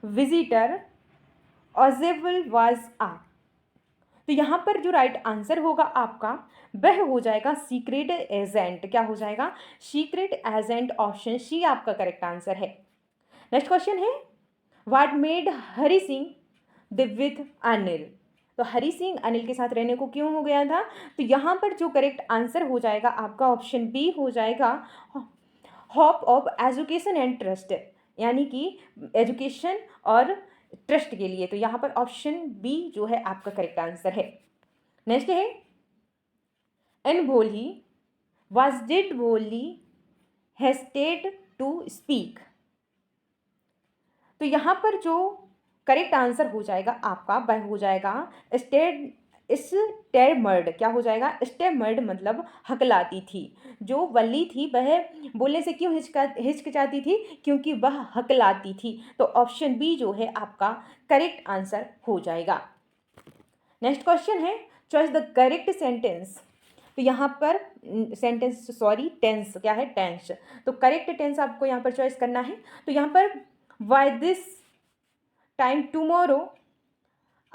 visitor Ausable was a. तो यहाँ पर जो राइट आंसर होगा आपका वह हो जाएगा सीक्रेट एजेंट। क्या हो जाएगा? सीक्रेट एजेंट, ऑप्शन सी आपका करेक्ट आंसर है। नेक्स्ट क्वेश्चन है, what made Hari Singh Divya with Anil. तो हरी सिंह अनिल के साथ रहने को क्यों हो गया था? तो यहाँ पर जो करेक्ट आंसर हो जाएगा आपका ऑप्शन बी हो जाएगा, hope of education and trust, यानी कि एजुकेशन और ट्रस्ट के लिए। तो यहाँ पर ऑप्शन बी जो है आपका करेक्ट आंसर है। नेक्स्ट है एन भोली वाज डिड भोली हेस्टेड टू स्पीक। तो यहाँ पर जो करेक्ट आंसर हो जाएगा आपका वह हो जाएगा स्टेमर्ड। क्या हो जाएगा? स्टेमर्ड मतलब हकलाती थी। जो वल्ली थी वह बोलने से क्यों हिचकिचाती थी? क्योंकि वह हकलाती थी। तो ऑप्शन बी जो है आपका करेक्ट आंसर हो जाएगा। नेक्स्ट क्वेश्चन है चॉइस द करेक्ट सेंटेंस। तो यहाँ पर टेंस क्या है? टेंस। तो करेक्ट टेंस आपको यहाँ पर चॉइस करना है। तो यहाँ पर by this time tomorrow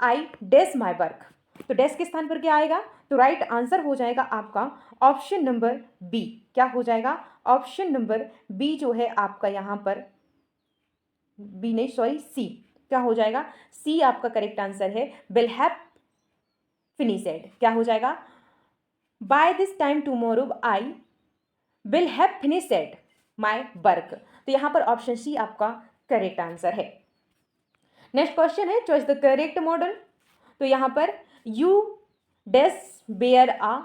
I dash my work. तो डैश के स्थान पर क्या आएगा? तो राइट आंसर हो जाएगा आपका ऑप्शन नंबर बी। क्या हो जाएगा? ऑप्शन नंबर बी जो है आपका यहाँ पर बी नहीं सॉरी सी। क्या हो जाएगा? सी आपका करेक्ट आंसर है। Will have finished. क्या हो जाएगा? By this time tomorrow I will have finished my work. तो यहाँ पर ऑप्शन सी आपका करेक्ट आंसर है। नेक्स्ट क्वेश्चन है चॉइस द करेक्ट मॉडल। तो यहाँ पर you dash wear a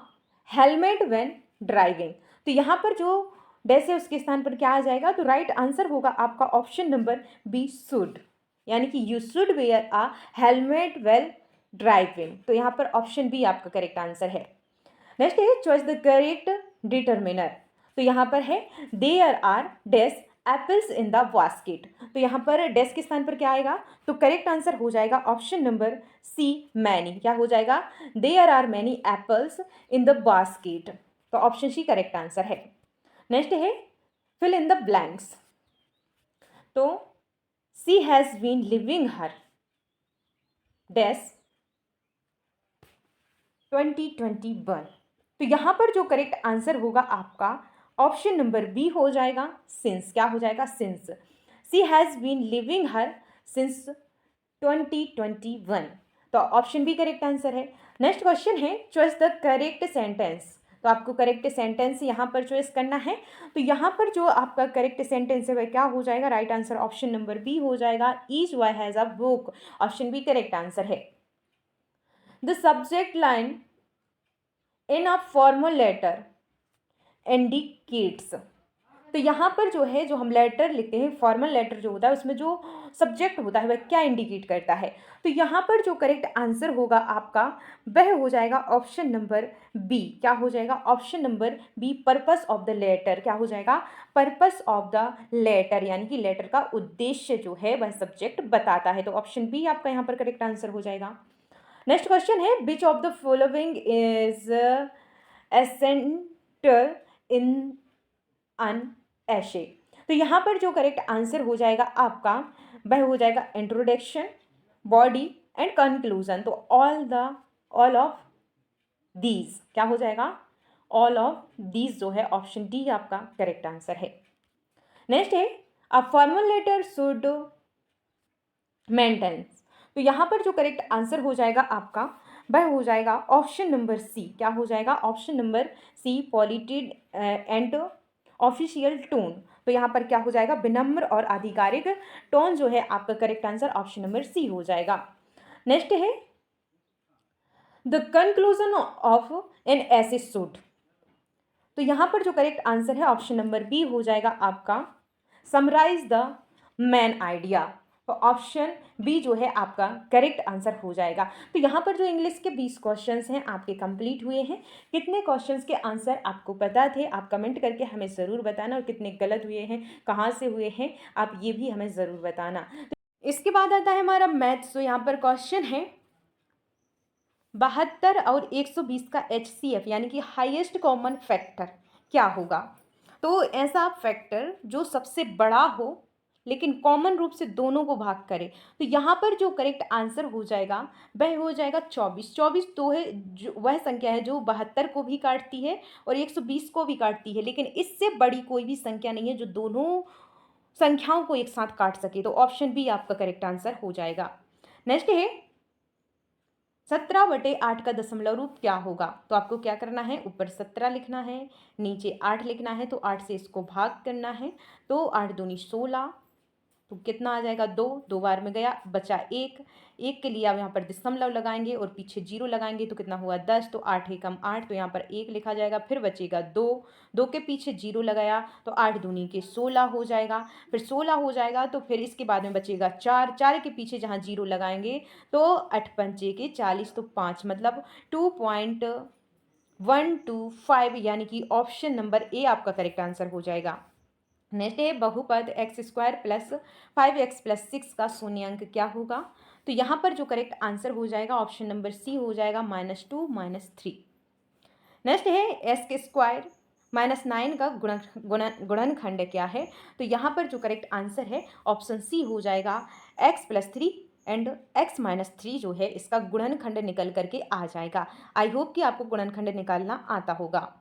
helmet when driving. तो यहाँ पर जो डैश है उसके स्थान पर क्या आ जाएगा? तो राइट आंसर होगा आपका ऑप्शन नंबर बी शुड, यानी कि you should wear a helmet well driving. तो यहाँ पर ऑप्शन बी आपका करेक्ट आंसर है। नेक्स्ट है चॉइस द करेक्ट डिटर्मिनर। तो यहाँ पर है there are dash apples in the basket. तो यहाँ पर डैश के स्थान पर क्या आएगा? तो करेक्ट आंसर हो जाएगा ऑप्शन नंबर सी मैनी। क्या हो जाएगा? There are many apples in the basket. तो ऑप्शन सी करेक्ट आंसर है। नेक्स्ट है फिल इन द ब्लैंक्स। तो she has been living here dash 2021। तो यहाँ पर जो करेक्ट आंसर होगा आपका ऑप्शन नंबर बी हो जाएगा सिंस। क्या हो जाएगा? Since. She has been living her since 2021। तो ऑप्शन बी करेक्ट आंसर है। नेक्स्ट क्वेश्चन है चॉइस द करेक्ट सेंटेंस। तो आपको करेक्ट सेंटेंस यहाँ पर चॉइस करना है। तो यहाँ पर जो आपका करेक्ट सेंटेंस है वह क्या हो जाएगा? Right answer option number B हो जाएगा each boy has a book. Option B correct answer है। The subject line in a formal letter indicates. तो यहाँ पर जो है जो हम लेटर लिखते हैं फॉर्मल लेटर जो होता है उसमें जो सब्जेक्ट होता है वह क्या इंडिकेट करता है? तो यहाँ पर जो करेक्ट आंसर होगा आपका वह हो जाएगा ऑप्शन नंबर बी। क्या हो जाएगा? Option number B purpose of the letter. क्या हो जाएगा? पर्पस ऑफ द लेटर, यानी कि लेटर का उद्देश्य जो है वह सब्जेक्ट बताता है। तो ऑप्शन बी आपका यहाँ पर करेक्ट आंसर हो जाएगा। नेक्स्ट क्वेश्चन है which of the following is essential in an essay. तो यहाँ पर जो करेक्ट आंसर हो जाएगा आपका वह हो जाएगा इंट्रोडक्शन, बॉडी एंड कंक्लूजन। तो ऑल ऑफ दीज। क्या हो जाएगा? ऑल ऑफ दीज जो है ऑप्शन डी आपका करेक्ट आंसर है। नेक्स्ट है a formal letter should maintains. तो यहाँ पर जो करेक्ट आंसर हो जाएगा आपका वह हो जाएगा ऑप्शन नंबर सी। क्या हो जाएगा? Option number C polite and official tone. तो यहाँ पर क्या हो जाएगा? विनम्र और आधिकारिक टोन जो है आपका correct answer option number C हो जाएगा। नेक्स्ट है the conclusion of an essay should. तो यहाँ पर जो करेक्ट आंसर है ऑप्शन नंबर बी हो जाएगा आपका समराइज द मेन आइडिया। तो ऑप्शन बी जो है आपका करेक्ट आंसर हो जाएगा। तो यहाँ पर जो इंग्लिश के 20 क्वेश्चंस हैं आपके कंप्लीट हुए हैं। कितने क्वेश्चंस के आंसर आपको पता थे आप कमेंट करके हमें ज़रूर बताना, और कितने गलत हुए हैं, कहाँ से हुए हैं, आप ये भी हमें ज़रूर बताना। तो इसके बाद आता है हमारा मैथ्स। तो यहाँ पर क्वेश्चन है 72 और 120 का HCF यानी कि हाईएस्ट कॉमन फैक्टर क्या होगा? तो ऐसा फैक्टर जो सबसे बड़ा हो लेकिन कॉमन रूप से दोनों को भाग करे। तो यहाँ पर जो करेक्ट आंसर हो जाएगा वह हो जाएगा 24। 24 तो है जो वह संख्या है जो 72 को भी काटती है और 120 को भी काटती है, लेकिन इससे बड़ी कोई भी संख्या नहीं है जो दोनों संख्याओं को एक साथ काट सके। तो ऑप्शन बी आपका करेक्ट आंसर हो जाएगा। नेक्स्ट है 17/8 का दशमलव रूप क्या होगा? तो आपको क्या करना है, ऊपर 17 लिखना है, नीचे 8 लिखना है, तो 8 से इसको भाग करना है, तो 8 दूनी 16, तो कितना आ जाएगा 2, 2 बार में गया, बचा 1, 1 के लिए आप यहाँ पर दशमलव लगाएंगे और पीछे 0 लगाएंगे तो कितना हुआ 10, तो 8 एकम 8, तो यहाँ पर 1 लिखा जाएगा, फिर बचेगा 2, 2 के पीछे 0 लगाया तो 8 दूनी के 16 हो जाएगा, फिर 16 हो जाएगा तो फिर इसके बाद में बचेगा 4, 4 के पीछे जहाँ 0 लगाएंगे तो 8 पंचे के 40, तो 5 मतलब 2.125, यानी कि ऑप्शन नंबर ए आपका करेक्ट आंसर हो जाएगा। नेक्स्ट है बहुपद x square plus 5x plus 6 का शून्य अंक क्या होगा? तो यहाँ पर जो करेक्ट आंसर हो जाएगा ऑप्शन नंबर सी हो जाएगा -2 -3। नेक्स्ट है एस के स्क्वायर -9 का गुणनखंड क्या है? तो यहाँ पर जो करेक्ट आंसर है ऑप्शन सी हो जाएगा x plus 3 and x minus 3 जो है इसका गुणनखंड निकल करके आ जाएगा। आई होप कि आपको गुणनखंड निकालना आता होगा।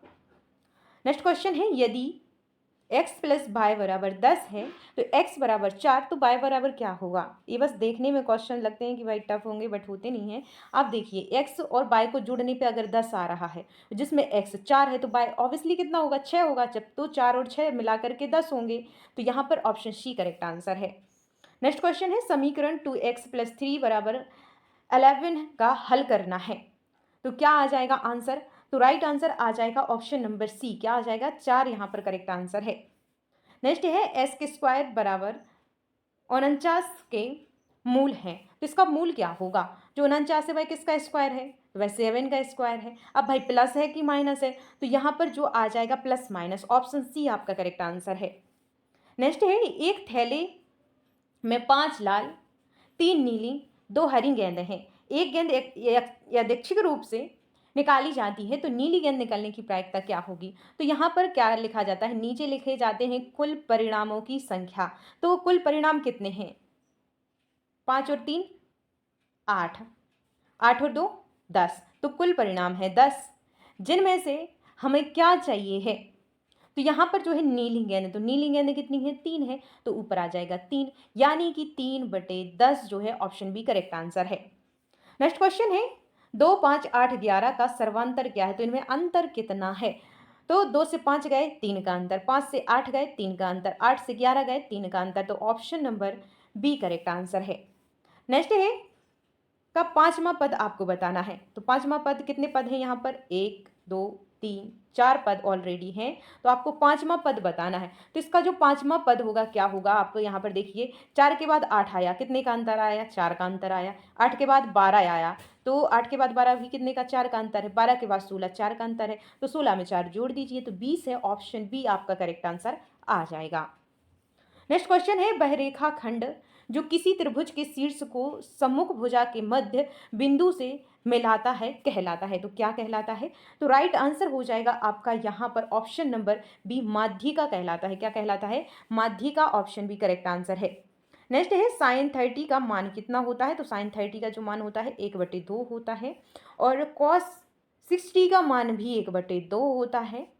नेक्स्ट क्वेश्चन है यदि x प्लस वाई बराबर 10 है तो x बराबर 4, तो y बराबर क्या होगा? ये बस देखने में क्वेश्चन लगते हैं कि भाई टफ होंगे, बट होते नहीं हैं। आप देखिए x और y को जोड़ने पे अगर 10 आ रहा है, जिसमें x 4 है, तो y ऑब्वियसली कितना होगा 6 होगा, जब तो 4 और 6 मिला करके 10 होंगे, तो यहाँ पर ऑप्शन सी करेक्ट आंसर है। नेक्स्ट क्वेश्चन है समीकरण 2x प्लस 3 बराबर 11 का हल करना है, तो क्या आ जाएगा आंसर? तो राइट आंसर आ जाएगा ऑप्शन नंबर सी, क्या आ जाएगा 4, यहाँ पर करेक्ट आंसर है। नेक्स्ट है एस के स्क्वायर बराबर 49 के मूल है, तो इसका मूल क्या होगा? जो 49 है भाई किसका स्क्वायर है? तो वह 7 का स्क्वायर है। अब भाई प्लस है कि माइनस है? तो यहाँ पर जो आ जाएगा प्लस माइनस, ऑप्शन सी आपका करेक्ट आंसर है। नेक्स्ट है एक थैले में 5 लाल, 3 नीली, 2 हरी गेंदें हैं। एक गेंद यादृच्छिक रूप से निकाली जाती है तो नीली गेंद निकलने की प्रायिकता क्या होगी? तो यहाँ पर क्या लिखा जाता है, नीचे लिखे जाते हैं कुल परिणामों की संख्या। तो कुल परिणाम कितने हैं? 5 और 3 8, 8 और 2 10, तो कुल परिणाम है 10, जिनमें से हमें क्या चाहिए है? तो यहाँ पर जो है नीली गेंद है, तो नीली गेंद कितनी है? 3 है, तो ऊपर आ जाएगा 3, यानी कि 3/10 जो है ऑप्शन बी करेक्ट आंसर है। नेक्स्ट क्वेश्चन है 2, 5, 8, 11 का सर्वांतर क्या है? तो इनमें अंतर कितना है? तो 2 से 5 गए 3 का अंतर, 5 से 8 गए 3 का अंतर, 8 से 11 गए 3 का अंतर, तो option number B correct answer है। नेक्स्ट है का पांचवा पद आपको बताना है, तो पांचवा पद कितने पद हैं यहाँ पर? 1 2 3 4 पद ऑलरेडी हैं, तो आपको पांचवा पद बताना है। तो इसका जो पांचवा पद होगा क्या होगा? आपको यहाँ पर देखिए 4 के बाद 8 आया, कितने का अंतर आया? 4 का अंतर आया। 8 के बाद 12 आया, तो 8 के बाद 12 भी कितने का? 4 का अंतर है। 12 के बाद 16, 4 का अंतर है, तो 16 में 4 जोड़ दीजिए, तो 20 है, ऑप्शन बी आपका करेक्ट आंसर आ जाएगा। नेक्स्ट क्वेश्चन है बहरेखा खंड जो किसी त्रिभुज के शीर्ष को सम्मुख भुजा के मध्य बिंदु से मिलाता है कहलाता है, तो क्या कहलाता है? तो राइट आंसर हो जाएगा आपका यहाँ पर ऑप्शन नंबर बी माध्यिका कहलाता है। क्या कहलाता है? माध्यिका, ऑप्शन बी करेक्ट आंसर है। नेक्स्ट है साइन 30 का मान कितना होता है? तो साइन 30 का जो मान होता है 1/2 होता है, और कॉस 60 का मान भी 1/2 होता है।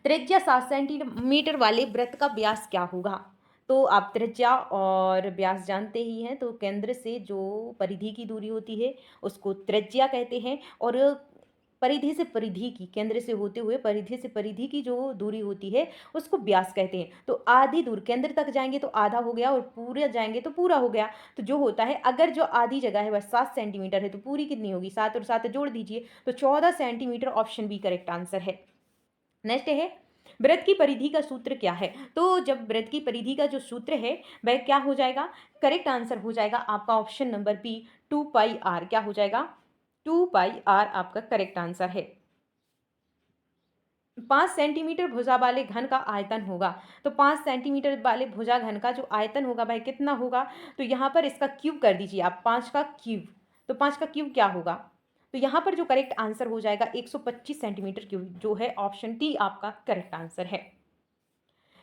त्रिज्या 7 सेंटीमीटर वाले वृत्त का व्यास क्या होगा? तो आप त्रिज्या और व्यास जानते ही हैं, तो केंद्र से जो परिधि की दूरी होती है उसको त्रिज्या कहते हैं, और परिधि से परिधि की, केंद्र से होते हुए परिधि से परिधि की जो दूरी होती है उसको व्यास कहते हैं। तो आधी दूर, केंद्र तक जाएंगे तो आधा हो गया और पूरे जाएंगे तो पूरा हो गया। तो जो होता है, अगर जो आधी जगह है वह 7 सेंटीमीटर है तो पूरी कितनी होगी? 7 और 7 जोड़ दीजिए, तो 14 centimetre, option B correct answer है। नेक्स्ट है वृत्त की परिधि का सूत्र क्या है? तो जब वृत्त की परिधि का जो सूत्र है वह क्या हो जाएगा? करेक्ट आंसर हो जाएगा आपका ऑप्शन नंबर बी 2πr। क्या हो जाएगा? 2πr आपका करेक्ट आंसर है। 5 सेंटीमीटर भुजा वाले घन का आयतन होगा, तो 5 सेंटीमीटर वाले भुजा घन का जो आयतन होगा भाई कितना होगा? तो यहाँ पर इसका क्यूब कर दीजिए आप, 5 का क्यूब, तो 5 का क्यूब क्या होगा? तो यहाँ पर जो करेक्ट आंसर हो जाएगा 125 सेंटीमीटर क्यूब, जो है ऑप्शन डी आपका करेक्ट आंसर है।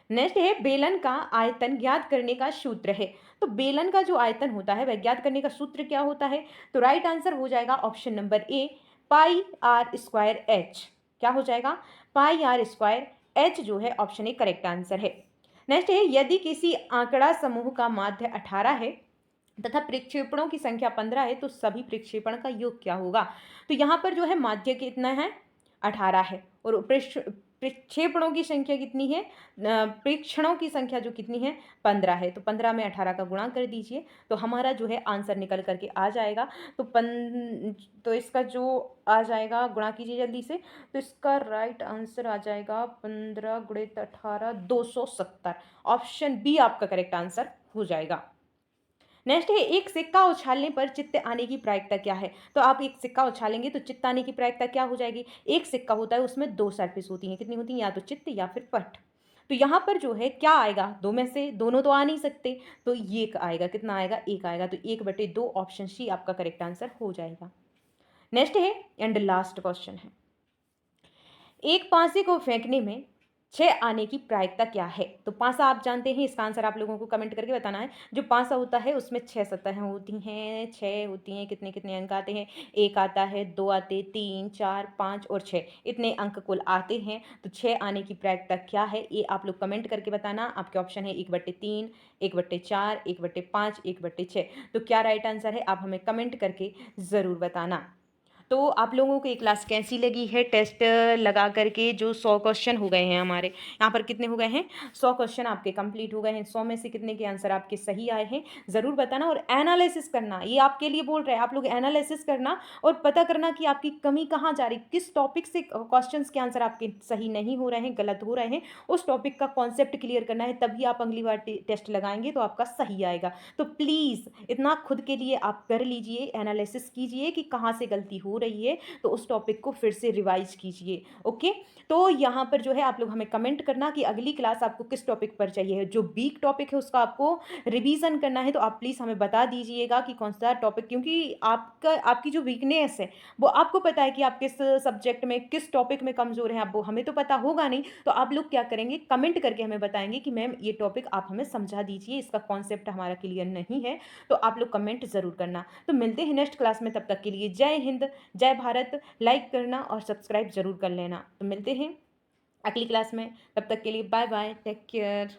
नेक्स्ट है बेलन का आयतन ज्ञात करने का सूत्र है, तो बेलन का जो आयतन होता है वह ज्ञात करने का सूत्र क्या होता है? तो राइट आंसर हो जाएगा option number A πr² h। क्या हो जाएगा? πr² h जो है ऑप्शन ए करेक्ट आंसर है। नेक्स्ट है यदि किसी आंकड़ा समूह का माध्य 18 है तथा प्रक्षेपणों की संख्या 15 है तो सभी प्रक्षेपण का योग क्या होगा। तो यहाँ पर जो है माध्य कितना है 18 है और प्रक्षेपणों की संख्या कितनी है, प्रेक्षणों की संख्या जो कितनी है 15 है। तो 15 में 18 का गुणा कर दीजिए तो हमारा जो है आंसर निकल करके आ जाएगा। तो इसका जो आ जाएगा गुणा कीजिए जल्दी से, तो इसका राइट आंसर आ जाएगा 15 गुणित 18 270। ऑप्शन बी आपका करेक्ट आंसर हो जाएगा। नेक्स्ट है एक सिक्का उछालने पर चित्त आने की प्रायिकता क्या है। तो आप एक सिक्का उछालेंगे तो चित्त आने की प्रायिकता क्या हो जाएगी। एक सिक्का होता है उसमें दो सरफेस होती हैं, कितनी होती हैं, या तो चित्त या फिर पट। तो यहाँ पर जो है क्या आएगा, दो में से दोनों तो आ नहीं सकते, तो ये आएगा, कितना आएगा, एक आएगा। तो 1/2 ऑप्शन सी आपका करेक्ट आंसर हो जाएगा। नेक्स्ट है एंड लास्ट क्वेश्चन है, एक पासे को फेंकने में 6 आने की प्रायिकता क्या है। तो पासा आप जानते हैं, इसका आंसर आप लोगों को कमेंट करके बताना है। जो पासा होता है उसमें 6 सतहें होती हैं, 6 होती हैं, कितने कितने अंक आते हैं, 1 आता है, 2 आते, 3 4 5 और 6, इतने अंक कुल आते हैं। तो 6 आने की प्रायिकता क्या है ये आप लोग कमेंट करके बताना। आपके ऑप्शन है 1/3, 1/4, 1/5, 1/6। तो क्या राइट आंसर है आप हमें कमेंट करके ज़रूर बताना। तो आप लोगों को ये क्लास कैसी लगी है, टेस्ट लगा करके जो 100 क्वेश्चन हो गए हैं हमारे यहाँ पर, कितने हो गए हैं, 100 क्वेश्चन आपके कंप्लीट हो गए हैं। 100 में से कितने के आंसर आपके सही आए हैं ज़रूर बताना। और एनालिसिस करना, ये आपके लिए बोल रहे हैं, आप लोग एनालिसिस करना और पता करना कि आपकी कमी कहाँ जा रही, किस टॉपिक से क्वेश्चन के आंसर आपके सही नहीं हो रहे हैं, गलत हो रहे हैं, उस टॉपिक का कॉन्सेप्ट क्लियर करना है। तभी आप अगली बार टेस्ट लगाएंगे तो आपका सही आएगा। तो प्लीज़ इतना खुद के लिए आप कर लीजिए, एनालिसिस कीजिए कि कहाँ से गलती हो रही है, तो उस टॉपिक को फिर से रिवाइज कीजिए। ओके, तो यहाँ पर जो है आप लोग हमें कमेंट करना कि अगली क्लास आपको किस टॉपिक पर चाहिए है। जो वीक टॉपिक है उसका आपको रिवीजन करना है, तो आप प्लीज़ हमें बता दीजिएगा कि कौन सा टॉपिक, क्योंकि आपकी जो वीकनेस है वो आपको पता है कि आप किस सब्जेक्ट में, किस टॉपिक में कमज़ोर हैं। आप वो हमें तो पता होगा नहीं, तो आप लोग क्या करेंगे, कमेंट करके हमें बताएंगे कि मैम ये टॉपिक आप हमें समझा दीजिए, इसका कॉन्सेप्ट हमारा क्लियर नहीं है। तो आप लोग कमेंट ज़रूर करना। तो मिलते हैं नेक्स्ट क्लास में, तब तक के लिए जय हिंद, जय भारत। लाइक करना और सब्सक्राइब ज़रूर कर लेना। तो मिलते हैं अगली क्लास में, तब तक के लिए बाय बाय, टेक केयर।